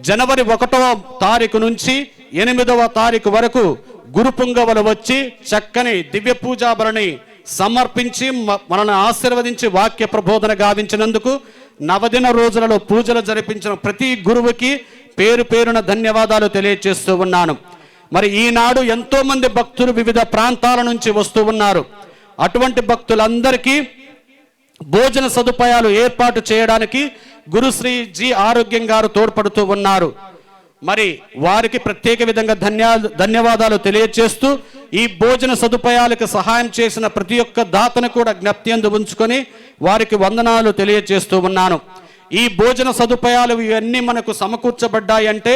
జనవరి 1వ తారీఖు నుంచి 8వ తారీఖు వరకు గురుపుంగవులు వచ్చి చక్కని దివ్య పూజాబలిని సమర్పించి మనల్ని ఆశీర్వదించి వాక్య ప్రబోధన గావించినందుకు, నవదిన రోజులలో పూజలు జరిపించిన ప్రతి గురువుకి పేరు పేరున ధన్యవాదాలు తెలియజేస్తూ ఉన్నాను. మరి ఈనాడు ఎంతోమంది భక్తులు వివిధ ప్రాంతాల నుంచి వస్తూ ఉన్నారు. అటువంటి భక్తులందరికీ భోజన సదుపాయాలు ఏర్పాటు చేయడానికి గురుశ్రీ జి ఆరోగ్యం గారు తోడ్పడుతూ ఉన్నారు. మరి వారికి ప్రత్యేక విధంగా ధన్యవాదాలు తెలియజేస్తూ, ఈ భోజన సదుపాయాలకు సహాయం చేసిన ప్రతి ఒక్క దాతను కూడా జ్ఞప్తి యందు ఉంచుకొని వారికి వందనాలు తెలియజేస్తూ ఉన్నాను. ఈ భోజన సదుపాయాలు ఇవన్నీ మనకు సమకూర్చబడ్డాయి అంటే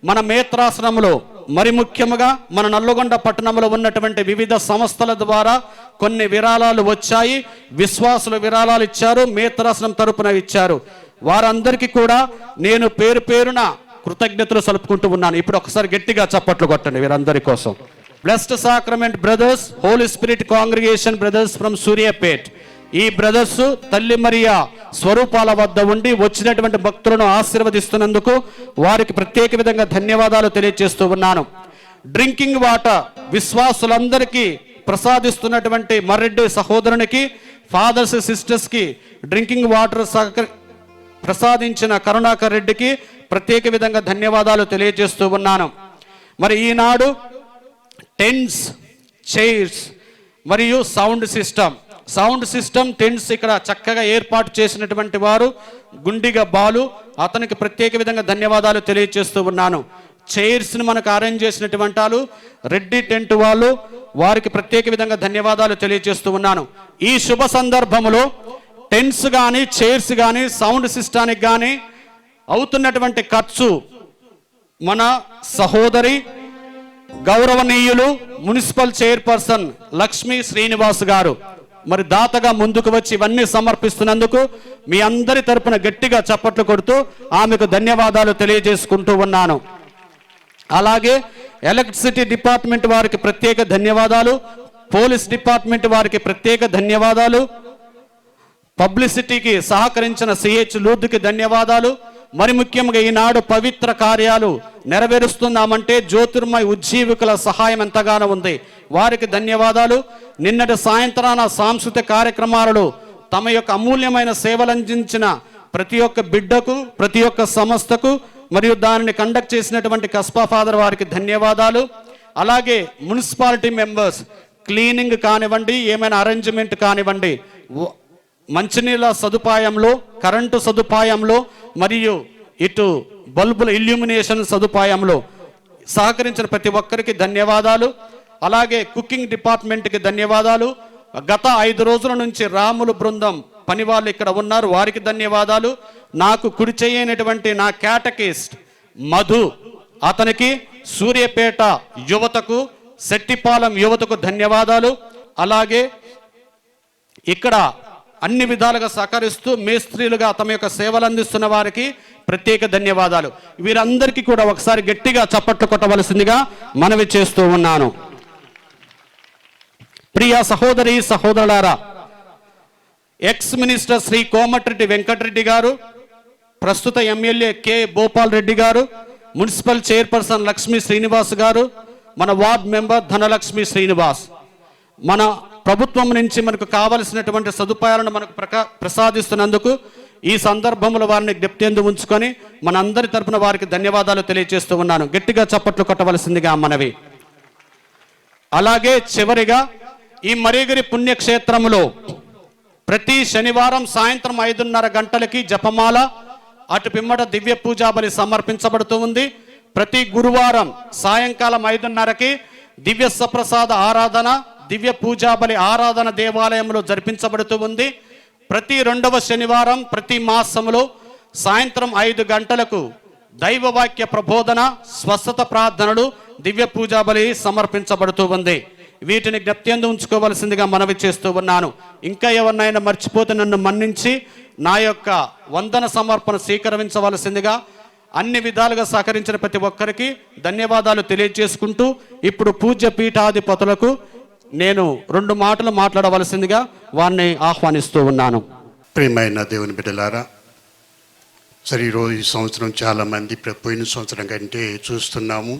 మన మేత్రాశ్రమంలో, మరి ముఖ్యంగా మన నల్లగొండ పట్టణంలో ఉన్నటువంటి వివిధ సంస్థల ద్వారా కొన్ని విరాళాలు వచ్చాయి. విశ్వాసులు విరాళాలు ఇచ్చారు, మేత్రాశ్రమం తరపున ఇచ్చారు. వారందరికీ కూడా నేను పేరు పేరున కృతజ్ఞతలు సలుపుకుంటూ ఉన్నాను. ఇప్పుడు ఒకసారి గట్టిగా చప్పట్లు కొట్టండి వీరందరి కోసం. Blessed Sacrament Brothers, Holy Spirit Congregation brothers from Suryapet. ఈ బ్రదర్స్ తల్లి మరియా స్వరూపాల వద్ద ఉండి వచ్చినటువంటి భక్తులను ఆశీర్వదిస్తున్నందుకు వారికి ప్రత్యేక విధంగా ధన్యవాదాలు తెలియజేస్తూ ఉన్నాను. డ్రింకింగ్ వాటర్ విశ్వాసులందరికీ ప్రసాదిస్తున్నటువంటి మర్రెడ్డి సహోదరునికి, ఫాదర్స్ సిస్టర్స్కి డ్రింకింగ్ వాటర్ ప్రసాదించిన కరుణాకర్ రెడ్డికి ప్రత్యేక విధంగా ధన్యవాదాలు తెలియజేస్తూ ఉన్నాను. మరి ఈనాడు టెంట్స్, చైర్స్ మరియు సౌండ్ సిస్టమ్ టెంట్స్ ఇక్కడ చక్కగా ఏర్పాటు చేసినటువంటి వారు గుండిగ బాలు, అతనికి ప్రత్యేక విధంగా ధన్యవాదాలు తెలియజేస్తూ ఉన్నాను. చైర్స్ని మనకు అరేంజ్ చేసినటువంటి వాళ్ళు రెడ్డి టెంట్ వాళ్ళు, వారికి ప్రత్యేక విధంగా ధన్యవాదాలు తెలియజేస్తూ ఉన్నాను. ఈ శుభ సందర్భంలో టెంట్స్ కానీ, చైర్స్ కానీ, సౌండ్ సిస్టానికి కానీ అవుతున్నటువంటి ఖర్చు మన సహోదరి గౌరవనీయులు మున్సిపల్ చైర్పర్సన్ లక్ష్మీ శ్రీనివాస్ గారు మరి దాతగా ముందుకు వచ్చి ఇవన్నీ సమర్పిస్తున్నందుకు మీ అందరి తరపున గట్టిగా చప్పట్లు కొడుతూ ఆమెకు ధన్యవాదాలు తెలియజేసుకుంటూ ఉన్నాను. అలాగే ఎలక్ట్రిసిటీ డిపార్ట్మెంట్ వారికి ప్రత్యేక ధన్యవాదాలు, పోలీస్ డిపార్ట్మెంట్ వారికి ప్రత్యేక ధన్యవాదాలు, పబ్లిసిటీకి సహకరించిన సిహెచ్ లూర్దుకి ధన్యవాదాలు. మరి ముఖ్యంగా ఈనాడు పవిత్ర కార్యాలు నెరవేరుస్తున్నామంటే జ్యోతిర్మయ ఉజ్జీవికుల సహాయం ఎంతగానో ఉంది, వారికి ధన్యవాదాలు. నిన్నటి సాయంత్రాన సాంస్కృతిక కార్యక్రమాలలో తమ యొక్క అమూల్యమైన సేవలు అందించిన ప్రతి ఒక్క బిడ్డకు, ప్రతి ఒక్క సంస్థకు మరియు దానిని కండక్ట్ చేసినటువంటి కస్బా ఫాదర్ వారికి ధన్యవాదాలు. అలాగే మున్సిపాలిటీ మెంబర్స్ క్లీనింగ్ కానివ్వండి, ఏమైనా అరేంజ్మెంట్ కానివ్వండి, మంచినీళ్ళ సదుపాయంలో, కరెంటు సదుపాయంలో మరియు ఇటు బల్బుల ఇల్యూమినేషన్ సదుపాయంలో సహకరించిన ప్రతి ఒక్కరికి ధన్యవాదాలు. అలాగే కుకింగ్ డిపార్ట్మెంట్కి ధన్యవాదాలు. గత 5 రోజుల నుంచి రాములు బృందం పని వాళ్ళు ఇక్కడ ఉన్నారు, వారికి ధన్యవాదాలు. నాకు కుడి చేయనటువంటి నా క్యాటకిస్ట్ మధు, అతనికి సూర్యాపేట యువతకు, శెట్టిపాలెం యువతకు ధన్యవాదాలు. అలాగే ఇక్కడ అన్ని విధాలుగా సహకరిస్తూ మేస్త్రీలుగా తమ యొక్క సేవలు అందిస్తున్న వారికి ప్రత్యేక ధన్యవాదాలు. వీరందరికీ కూడా ఒకసారి గట్టిగా చప్పట్లు కొట్టవలసిందిగా మనవి చేస్తూ ఉన్నాను. ప్రియ సహోదరి సహోదరులారా, ఎక్స్ మినిస్టర్ శ్రీ కోమటిరెడ్డి వెంకటరెడ్డి గారు, ప్రస్తుత ఎమ్మెల్యే కె భూపాల్ రెడ్డి గారు, మున్సిపల్ చైర్పర్సన్ లక్ష్మీ శ్రీనివాస్ గారు, మన వార్డ్ మెంబర్ ధనలక్ష్మి శ్రీనివాస్, మన ప్రభుత్వం నుంచి మనకు కావలసినటువంటి సదుపాయాలను మనకు ప్రసాదిస్తున్నందుకు ఈ సందర్భంలో వారిని జ్ఞప్తి యందు ఉంచుకొని మనందరి తరపున వారికి ధన్యవాదాలు తెలియజేస్తూ ఉన్నాను. గట్టిగా చప్పట్లు కొట్టవలసిందిగా మనవి. అలాగే చివరిగా ఈ మరిగిరి పుణ్యక్షేత్రంలో ప్రతి శనివారం సాయంత్రం 5:30 గంటలకి జపమాల, అటు పిమ్మట దివ్య పూజా బలి సమర్పించబడుతూ ఉంది. ప్రతి గురువారం సాయంకాలం 5:30కి దివ్య సప్రసాద ఆరాధన, దివ్య పూజాబలి ఆరాధన దేవాలయంలో జరిపించబడుతూ ఉంది. ప్రతి 2వ శనివారం ప్రతి మాసంలో సాయంత్రం 5 గంటలకు దైవవాక్య ప్రబోధన, స్వస్థత ప్రార్థనలు, దివ్య పూజాబలి సమర్పించబడుతూ ఉంది. వీటిని జ్ఞప్తి యందు ఉంచుకోవలసిందిగా మనవి చేస్తూ ఉన్నాను. ఇంకా ఎవరినైనా మర్చిపోతే నన్ను మన్నించి నా యొక్క వందన సమర్పణ స్వీకరించవలసిందిగా అన్ని విధాలుగా సహకరించిన ప్రతి ఒక్కరికి ధన్యవాదాలు తెలియజేసుకుంటూ ఇప్పుడు పూజ్య పీఠాధిపతులకు నేను 2 మాటలు మాట్లాడవలసిందిగా వారిని ఆహ్వానిస్తూ ఉన్నాను. ప్రియమైన దేవుని బిడ్డలారా, సరే ఈరోజు ఈ సంవత్సరం చాలామంది పోయిన సంవత్సరం కంటే చూస్తున్నాము.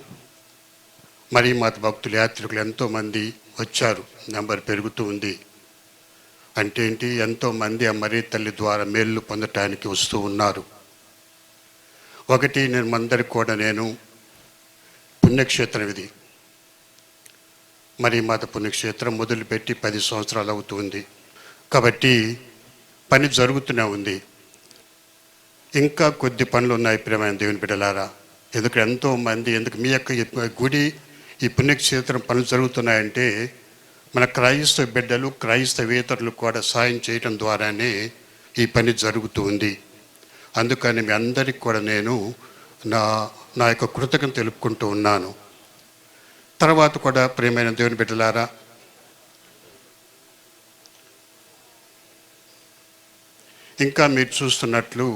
మరి మత భక్తులు, యాత్రికులు ఎంతోమంది వచ్చారు, నెంబర్ పెరుగుతూ ఉంది. అంటే ఏంటి, ఎంతోమంది ఆ మరీ తల్లి ద్వారా మేలు పొందటానికి వస్తూ ఉన్నారు. ఒకటి, నేను అందరికి కూడా నేను పుణ్యక్షేత్రం ఇది మరీ మాత పుణ్యక్షేత్రం మొదలుపెట్టి 10 సంవత్సరాలు అవుతుంది. కాబట్టి పని జరుగుతూనే ఉంది. ఇంకా కొద్ది పనులు ఉన్నాయి ప్రియమైన దేవుని బిడ్డలారా. ఎందుకు ఎంతోమంది మీ యొక్క గుడి ఈ పుణ్యక్షేత్రం పనులు జరుగుతున్నాయంటే మన క్రైస్తవ బిడ్డలు క్రైస్తవేతరులు కూడా సాయం చేయడం ద్వారానే ఈ పని జరుగుతూ ఉంది. అందుకని మీ అందరికీ కూడా నేను నా యొక్క కృతజ్ఞత తెలుపుకుంటూ ఉన్నాను. తర్వాత కూడా ప్రియమైన దేవుని బిడ్డలారా, ఇంకా మీరు చూస్తున్నట్లు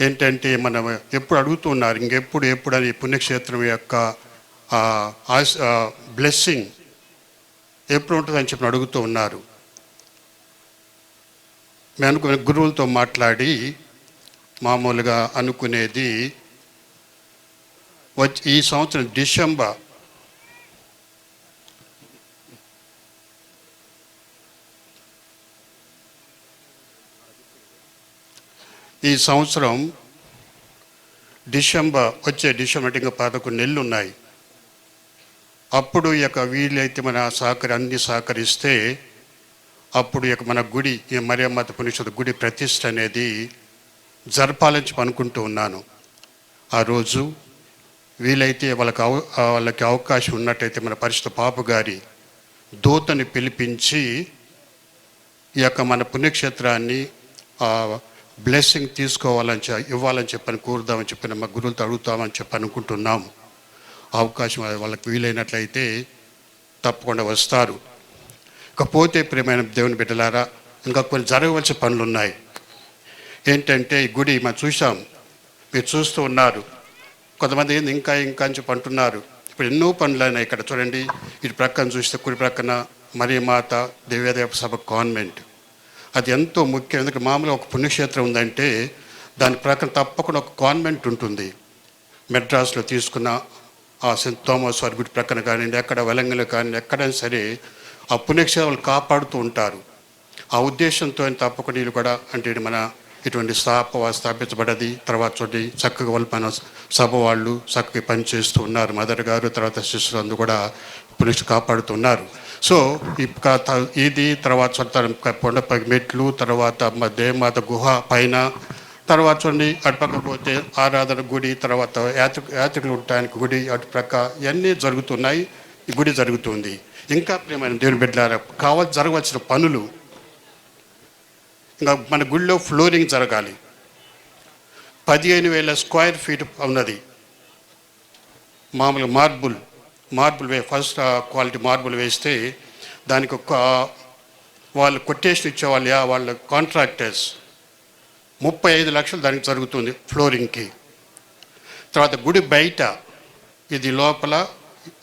ఏంటంటే మనం ఎప్పుడు అడుగుతూ ఉన్నారు, ఎప్పుడు అని పుణ్యక్షేత్రం యొక్క బ్లెస్సింగ్ ఎప్పుడు ఉంటుందని చెప్పి అడుగుతూ ఉన్నారు. మేము అనుకునే గురువులతో మాట్లాడి మామూలుగా అనుకునేది ఈ సంవత్సరం డిసెంబర్ వచ్చే డిసెంబర్ ఇంకా 11 నెలలు ఉన్నాయి. అప్పుడు ఇక వీలైతే మన అన్ని సహకరిస్తే అప్పుడు ఇక మన గుడి మరియమాత పుణ్యక్షేత్ర గుడి ప్రతిష్ఠ అనేది జరపాలని అనుకుంటూ ఉన్నాను. ఆ రోజు వీలైతే వాళ్ళకి అవకాశం ఉన్నట్టయితే మన పరిశుద్ధ పాప గారి దూతని పిలిపించి ఈ యొక్క మన పుణ్యక్షేత్రాన్ని బ్లెస్సింగ్ ఇవ్వాలని చెప్పని కోరుదామని చెప్పిన మా గురువులతో అడుగుతామని చెప్పి అనుకుంటున్నాం. అవకాశం వాళ్ళకి వీలైనట్లయితే తప్పకుండా వస్తారు. ఇకపోతే ప్రియమైన దేవుని బిడ్డలారా, ఇంకా కొన్ని జరగవలసిన పనులు ఉన్నాయి. ఏంటంటే ఈ గుడి మనం చూసాం, మీరు చూస్తూ ఉన్నారు. కొంతమంది ఇంకా అని చెప్పి అంటున్నారు. ఇప్పుడు ఎన్నో పనులు అయినాయి. ఇక్కడ చూడండి, ఇటు ప్రక్కన చూస్తే కుడి ప్రక్కన మరియమాత దివ్యదేవ సభ కాన్వెంట్. అది ఎంతో ముఖ్యం. ఎందుకంటే మామూలుగా ఒక పుణ్యక్షేత్రం ఉందంటే దాని ప్రక్కన తప్పకుండా ఒక కాన్వెంట్ ఉంటుంది. మెడ్రాస్లో తీసుకున్న ఆ సెయింట్ థామస్ వారి గుడి ప్రక్కన కానివ్వండి, ఎక్కడ వెలంగిలో కానివ్వండి, ఎక్కడైనా సరే ఆ పుణ్యక్షేత్రాలు కాపాడుతూ ఉంటారు. ఆ ఉద్దేశంతో తప్పకుండా వీళ్ళు కూడా అంటే మన ఇటువంటి స్థాపించబడ్డది. తర్వాత చూడండి చక్కగా వాళ్ళు మన సభ వాళ్ళు చక్కగా పనిచేస్తూ ఉన్నారు. మదర్ గారు తర్వాత సిస్టర్ అందు కూడా పుణ్యక్షేత్రం కాపాడుతున్నారు. సో ఇది తర్వాత కొండపై మెట్లు, తర్వాత దేవమాత గుహ పైన, తర్వాత చూడండి అటుపక్క పోతే ఆరాధన గుడి, తర్వాత యాత్రికులు ఉండటానికి గుడి అటుపక్క ఇవన్నీ జరుగుతున్నాయి. ఈ గుడి జరుగుతుంది. ఇంకా ప్రియమైన దేవుని బిడ్డలారా, జరగవలసిన పనులు ఇంకా మన గుడిలో ఫ్లోరింగ్ జరగాలి. 15,000 స్క్వేర్ ఫీట్ ఉన్నది. మామూలుగా మార్బుల్ ఫస్ట్ క్వాలిటీ మార్బుల్ వేస్తే దానికి వాళ్ళు కొటేషన్ ఇచ్చేవాళ్ళు వాళ్ళ కాంట్రాక్టర్స్ 35 లక్షలు దానికి జరుగుతుంది ఫ్లోరింగ్కి. తర్వాత గుడి బయట ఇది లోపల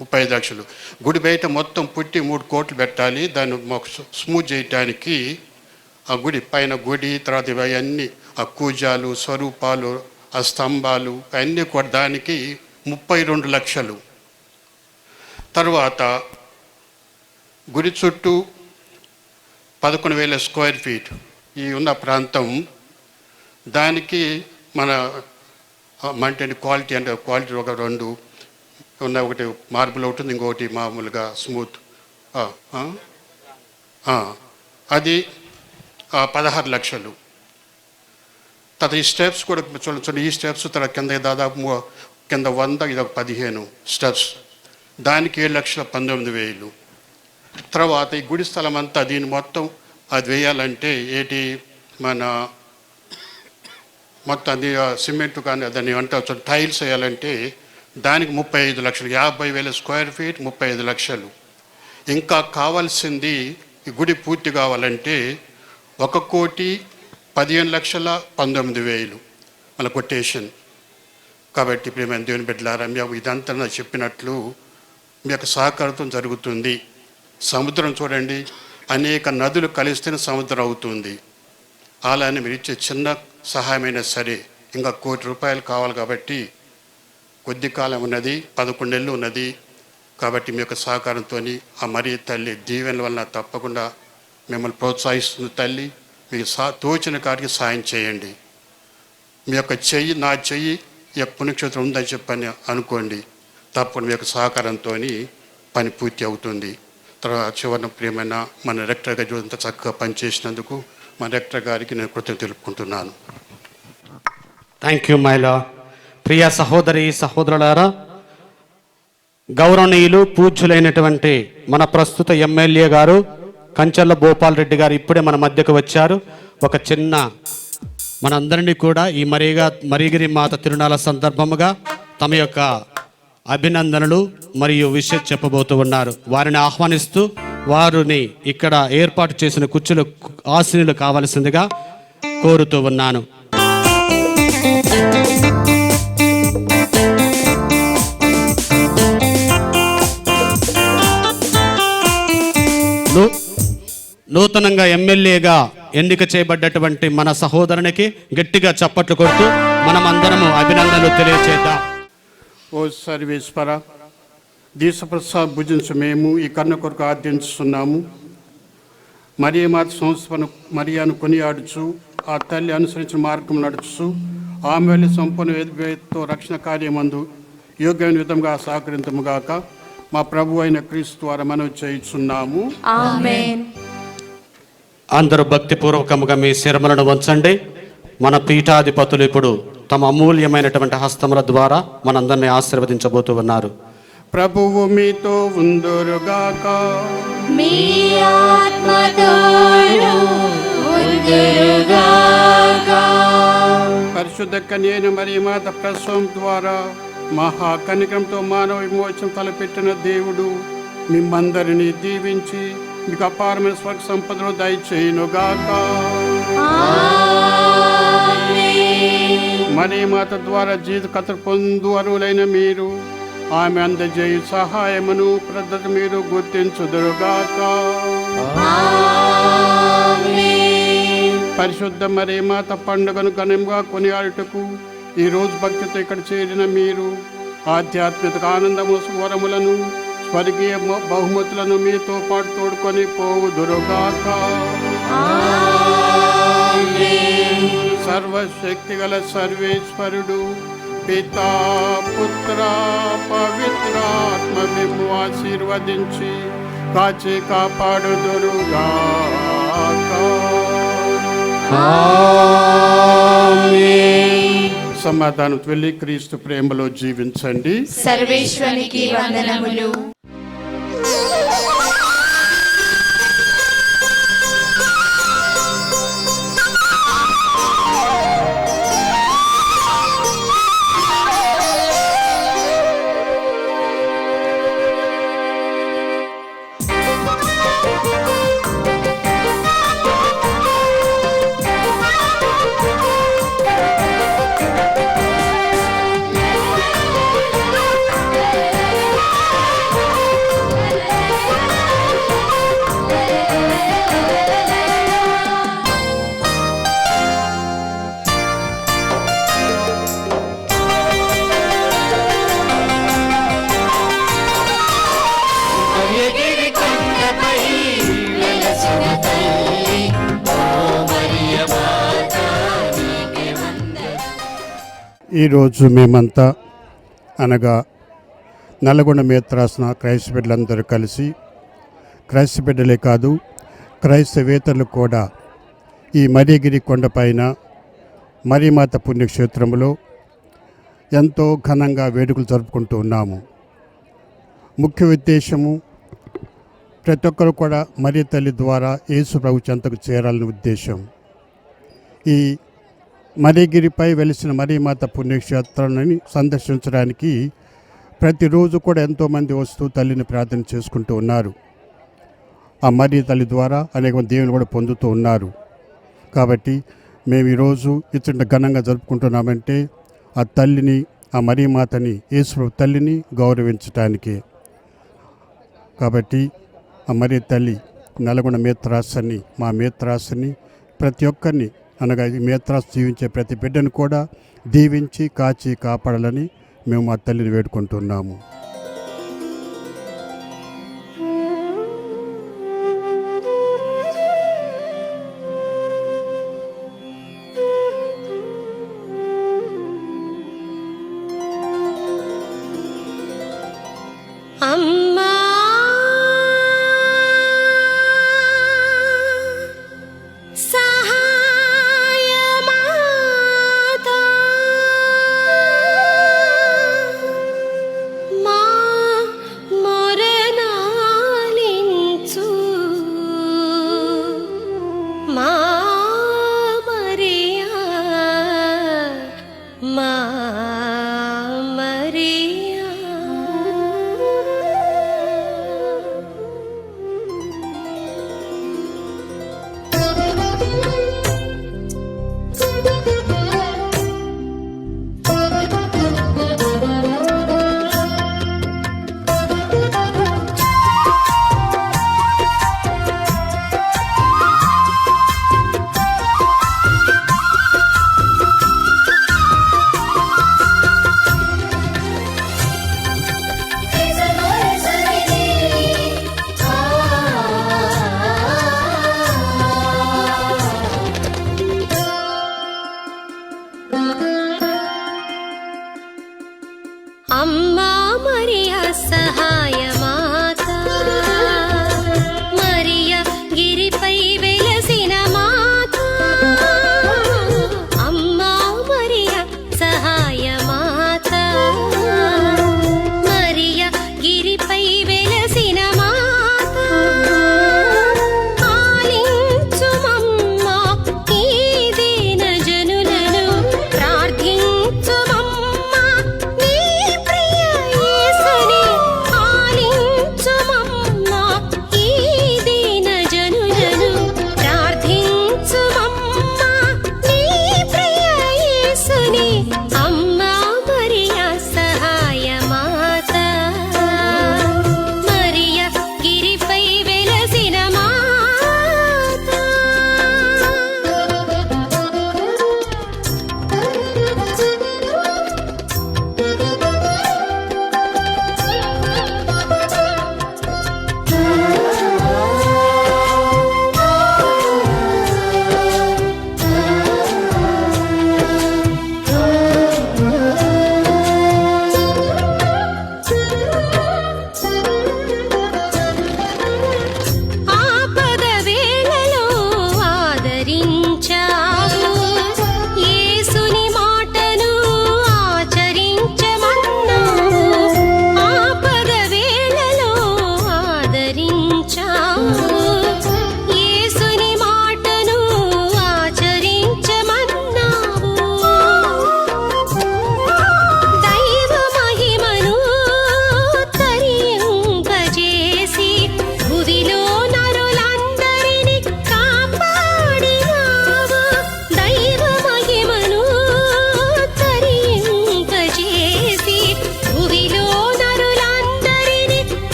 35 లక్షలు. గుడి బయట మొత్తం పుట్టి 3 కోట్లు పెట్టాలి. దాన్ని స్మూత్ చేయటానికి ఆ గుడి పైన గుడి, తర్వాత ఇవన్నీ ఆ కూజాలు, స్వరూపాలు, ఆ స్తంభాలు అన్నీ కూడా దానికి 32 లక్షలు. తర్వాత గుడి చుట్టూ 11,000 స్క్వేర్ ఫీట్ ఈ ఉన్న ప్రాంతం, దానికి మన క్వాలిటీ ఒక 2 ఉన్న, ఒకటి మార్బుల్ ఉంటుంది, ఇంకొకటి మామూలుగా స్మూత్. అది 16 లక్షలు. తర్వాత ఈ స్టెప్స్ కూడా చూడండి, ఈ స్టెప్స్ తర్వాత కింద దాదాపు కింద 100, ఇది ఒక 15 స్టెప్స్, దానికి 7,19,000. తర్వాత ఈ గుడి స్థలం అంతా దీన్ని మొత్తం అది వేయాలంటే మన మొత్తం అది సిమెంట్ కానీ దాన్ని అంటే టైల్స్ వేయాలంటే దానికి 35 లక్షలు. 50,000 స్క్వేర్ ఫీట్ 35 లక్షలు. ఇంకా కావాల్సింది ఈ గుడి పూర్తి కావాలంటే 1,15,19,000 మన కొటేషన్. కాబట్టి ప్రియమైన దేవుని బిడ్డలారా, మేము ఇదంతా చెప్పినట్లు మీ యొక్క సహకారంతో జరుగుతుంది. సముద్రం చూడండి, అనేక నదులు కలిస్తేనే సముద్రం అవుతుంది. అలానే మీరు ఇచ్చే చిన్న సహాయమైనా సరే ఇంకా ₹1,00,00,000 కావాలి. కాబట్టి కొద్ది కాలం ఉన్నది, 11 నెలలు ఉన్నది. కాబట్టి మీ యొక్క సహకారంతో ఆ మరియ తల్లి దీవెనల వలన తప్పకుండా మిమ్మల్ని ప్రోత్సహిస్తుంది తల్లి. మీకు తోచిన కాడికి సాయం చేయండి. మీ యొక్క చెయ్యి, నా చెయ్యి ఈ యొక్క పుణ్యక్షేత్రం ఉందని చెప్పని అనుకోండి. తప్పని మీ యొక్క సహకారంతో పని పూర్తి అవుతుంది. తర్వాత చివరిన ప్రియమైన మన రెక్టర్ గారు ఇంత చక్కగా పనిచేసినందుకు మన రెక్టర్ గారికి నేను కృతజ్ఞతలు తెలుపుకుంటున్నాను. థ్యాంక్ యూ మైలా. ప్రియ సహోదరి సహోదరులారా, గౌరవనీయులు పూజ్యులైనటువంటి మన ప్రస్తుత ఎమ్మెల్యే గారు కంచర్ల భూపాల్ రెడ్డి గారు ఇప్పుడే మన మధ్యకు వచ్చారు. ఒక చిన్న మనందరినీ కూడా ఈ మరిగిరి మాత తిరునాళ్ళ సందర్భముగా తమ యొక్క అభినందనలు మరియు విషయం చెప్పబోతూ ఉన్నారు. వారిని ఆహ్వానిస్తూ వారిని ఇక్కడ ఏర్పాటు చేసిన కుర్చీలు ఆసీనులు కావలసిందిగా కోరుతూ ఉన్నాను. నూతనంగా ఎమ్మెల్యేగా ఎన్నిక చేయబడ్డటువంటి మన సహోదరునికి గట్టిగా చప్పట్లు కొడుతూ మనం అందరము అభినందనలు తెలియచేద్దాం. ఓ సర్వేశ్వర, దేశప్రసాద్ భుజించు మేము ఈ కన్న కొరకు ఆర్థించుతున్నాము. మరియ మాత సంస్థను మరియాను కొనియాడుచు ఆ తల్లి అనుసరించిన మార్గం నడుచు ఆమె వెళ్ళి సంపూర్ణ వేదతో రక్షణ కార్యమందు యోగ్యమైన విధంగా సహకరించముగాక మా ప్రభు అయిన క్రీస్తు ద్వారా మనవి చేయుచున్నాము. ఆమేన్. అందరూ భక్తిపూర్వకముగా మీ శిరములను వంచండి. మన పీఠాధిపతులు ఇప్పుడు తమ అమూల్యమైనటువంటి హస్తముల ద్వారా మనందరినీ ఆశీర్వదించబోతూ ఉన్నారు. ప్రభువు మీతో ఉందురుగాక. మీ ఆత్మతోను ఉందురుగాక. పరిశుద్ధ కన్యైన మరియ మాత ప్రసవం ద్వారా మహాకనికరంతో మానవ విమోచన తలపెట్టిన దేవుడు మిమ్మందరినీ దీవించి మీకు అపారమైన స్వర్గ సంపదను దయచేయునుగాక. మరియ మాత ద్వారా జీవిత కథ పొందు అరువులైన మీరు ఆమె అందజేయు సహాయమును ప్రద్దత మీరు గుర్తించుదురుగాక. పరిశుద్ధ మరియ మాత పండుగను ఘనంగా కొనియాడుటకు ఈరోజు భక్తితో ఇక్కడ చేరిన మీరు ఆధ్యాత్మిక ఆనందము వరములను స్వర్గీయ బహుమతులను మీతో పాటు తోడుకొని పోవుదురుగాక. సర్వశక్తి గల సర్వేశ్వరుడు పితా పుత్ర పవిత్రాత్మ మేము ఆశీర్వదించి కాచి కాపాడుదురుగాక. సమాధానం వెళ్ళి క్రీస్తు ప్రేమలో జీవించండి. సర్వేశ్వరునికి వందనములు. ఈరోజు మేమంతా అనగా నల్గొండ మేత్రాసన క్రైస్తవ బిడ్డలందరూ కలిసి, క్రైస్తవ బిడ్డలే కాదు క్రైస్తవేతరులు కూడా ఈ మరియగిరి కొండపైన మరియమాత పుణ్యక్షేత్రంలో ఎంతో ఘనంగా వేడుకలు జరుపుకుంటూ ఉన్నాము. ముఖ్య ఉద్దేశము ప్రతి ఒక్కరు కూడా మరియ తల్లి ద్వారా యేసు ప్రభు చెంతకు చేరాలని ఉద్దేశం. ఈ మరియగిరిపై వెలిసిన మరియమాత పుణ్యక్షేత్రాన్ని సందర్శించడానికి ప్రతిరోజు కూడా ఎంతోమంది వస్తూ తల్లిని ప్రార్థన చేసుకుంటూ ఉన్నారు. ఆ మరియ తల్లి ద్వారా అనేక మంది దేవుని కూడా పొందుతూ ఉన్నారు. కాబట్టి మేము ఈరోజు ఇతర ఘనంగా జరుపుకుంటున్నామంటే ఆ తల్లిని, ఆ మరియమాతని, యేసు తల్లిని గౌరవించటానికి. కాబట్టి ఆ మరియ తల్లి నల్గొండ మేత్రాసని, మా మేత్రాసని ప్రతి ఒక్కరిని అనగా ఈ మేత్రాసు జీవించే ప్రతి బిడ్డను కూడా దీవించి కాచి కాపాడాలని మేము మా తల్లిని వేడుకుంటున్నాము.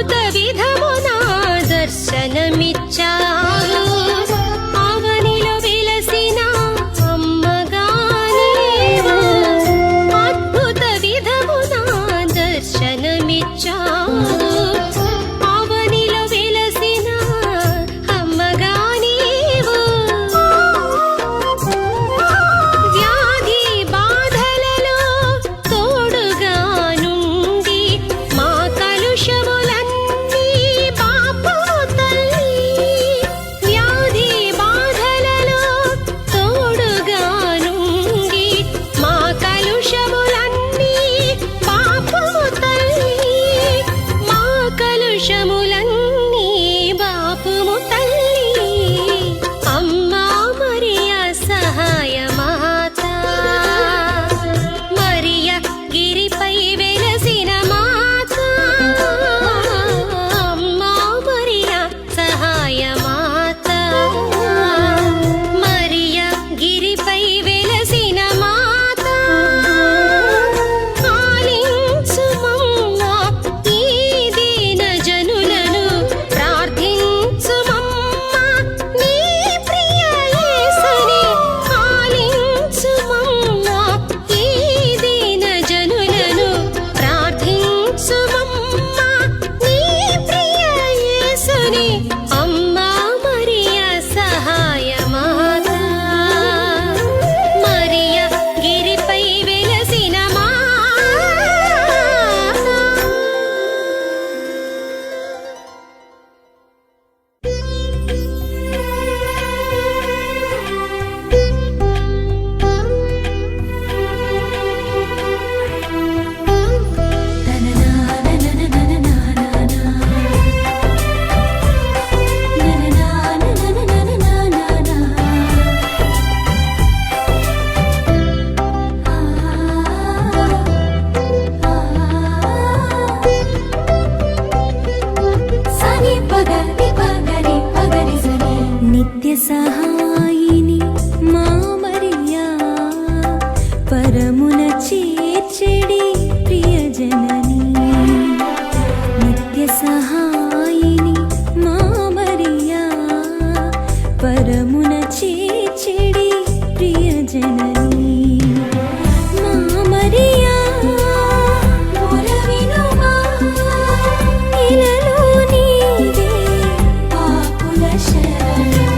అద్భుత విధమున దర్శనమిచ్చావు అవనిలో వెలసిన అమ్మగా నీవు అద్భుత విధమున దర్శనమిచ్చావు అవనిలో వెలసిన అమ్మగా నీవు వ్యాధి బాధలలో తోడుగా నుండి మా కలుషములన్నీ పాపము తల్లి వ్యాధి బాధలలో తోడుగా నుండి మా కలుషములన్నీ పాపము తల్లి మా కలుషములన్నీ పాపము తల్లి అమ్మా మరియా సహాయ మాత మరియా గిరిపై వెలసిన మాత అమ్మా మరియా సహాయ మాత మరియా గిరిపై వెలసిన మాత ఆలించుమమ్మా ఈ దీన జనులను ప్రార్థించుమమ్మా నీ ప్రియ యేసుని ఆలించుమమ్మా ఈ దీన జనులను ప్రార్థించుమమ్మా నీ ప్రియ యేసుని అమ్మా మరియా సహాయ మాత మరియా గిరిపై వెలసిన నిత్య సహాయిని మా మరియా పరమున చేర్చెడి ప్రియజనని నిత్య సహాయిని మా మరియా పరమున చేర్చెడి ప్రియజనని మా మరియా మొరవినుమా ఇలలో నీవే పాపుల శరణం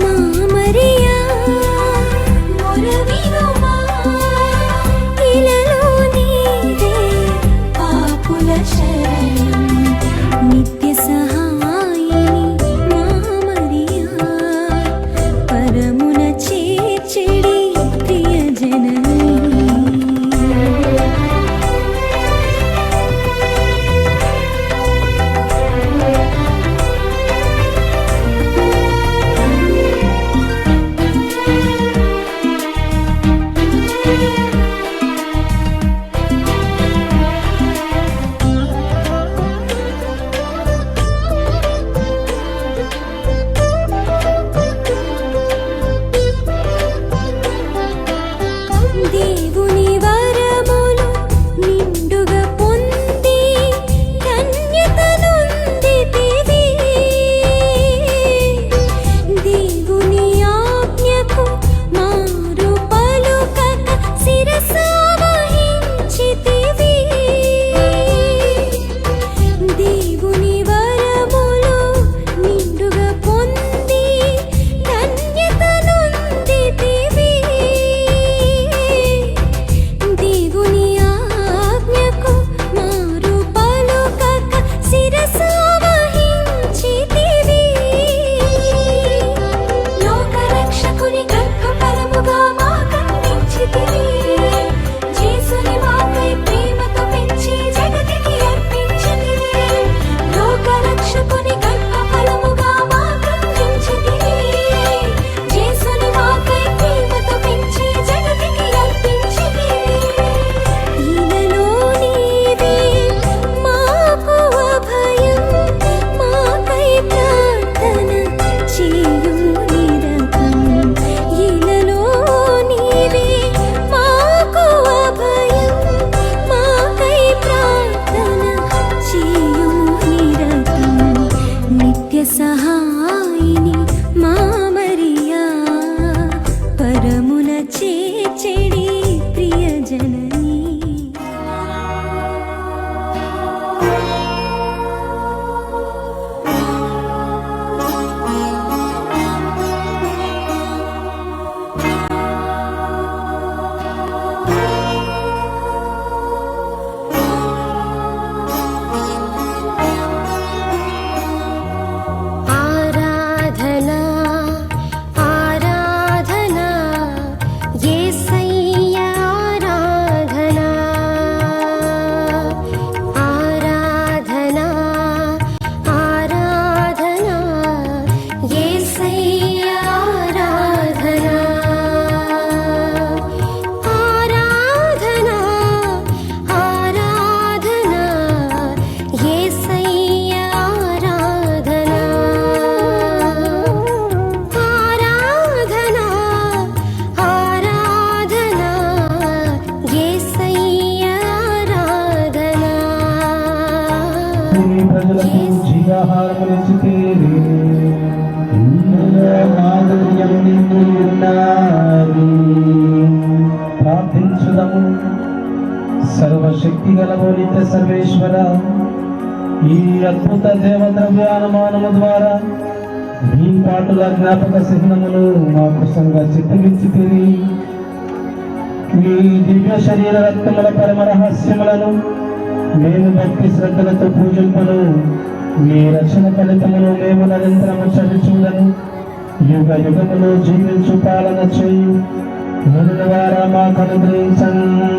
మా ప్రజలకు జీవాహారమునిచ్చితేరి మాధుర్యం నిండి ఉన్నది. ప్రార్థించుదము. సర్వశక్తి గలవు నిత్య సర్వేశ్వర, ఈ అద్భుత దేవద్రవ్యానుమానము ద్వారా ఈ పాటుల జ్ఞాపక చిహ్నములు మాకు సంగ చిత్తగించితిరి. మీ దివ్య శరీర రక్తముల పరమ రహస్యములను మేము భక్తి శ్రద్ధలతో పూజింపను. మీ రక్షణ ఫలితమును మేము నిరంతరము చదువుచుండను. యుగ యుగములు జీవించు పాలన చేయు ద్వారా మాకు అనుగ్రహించండి.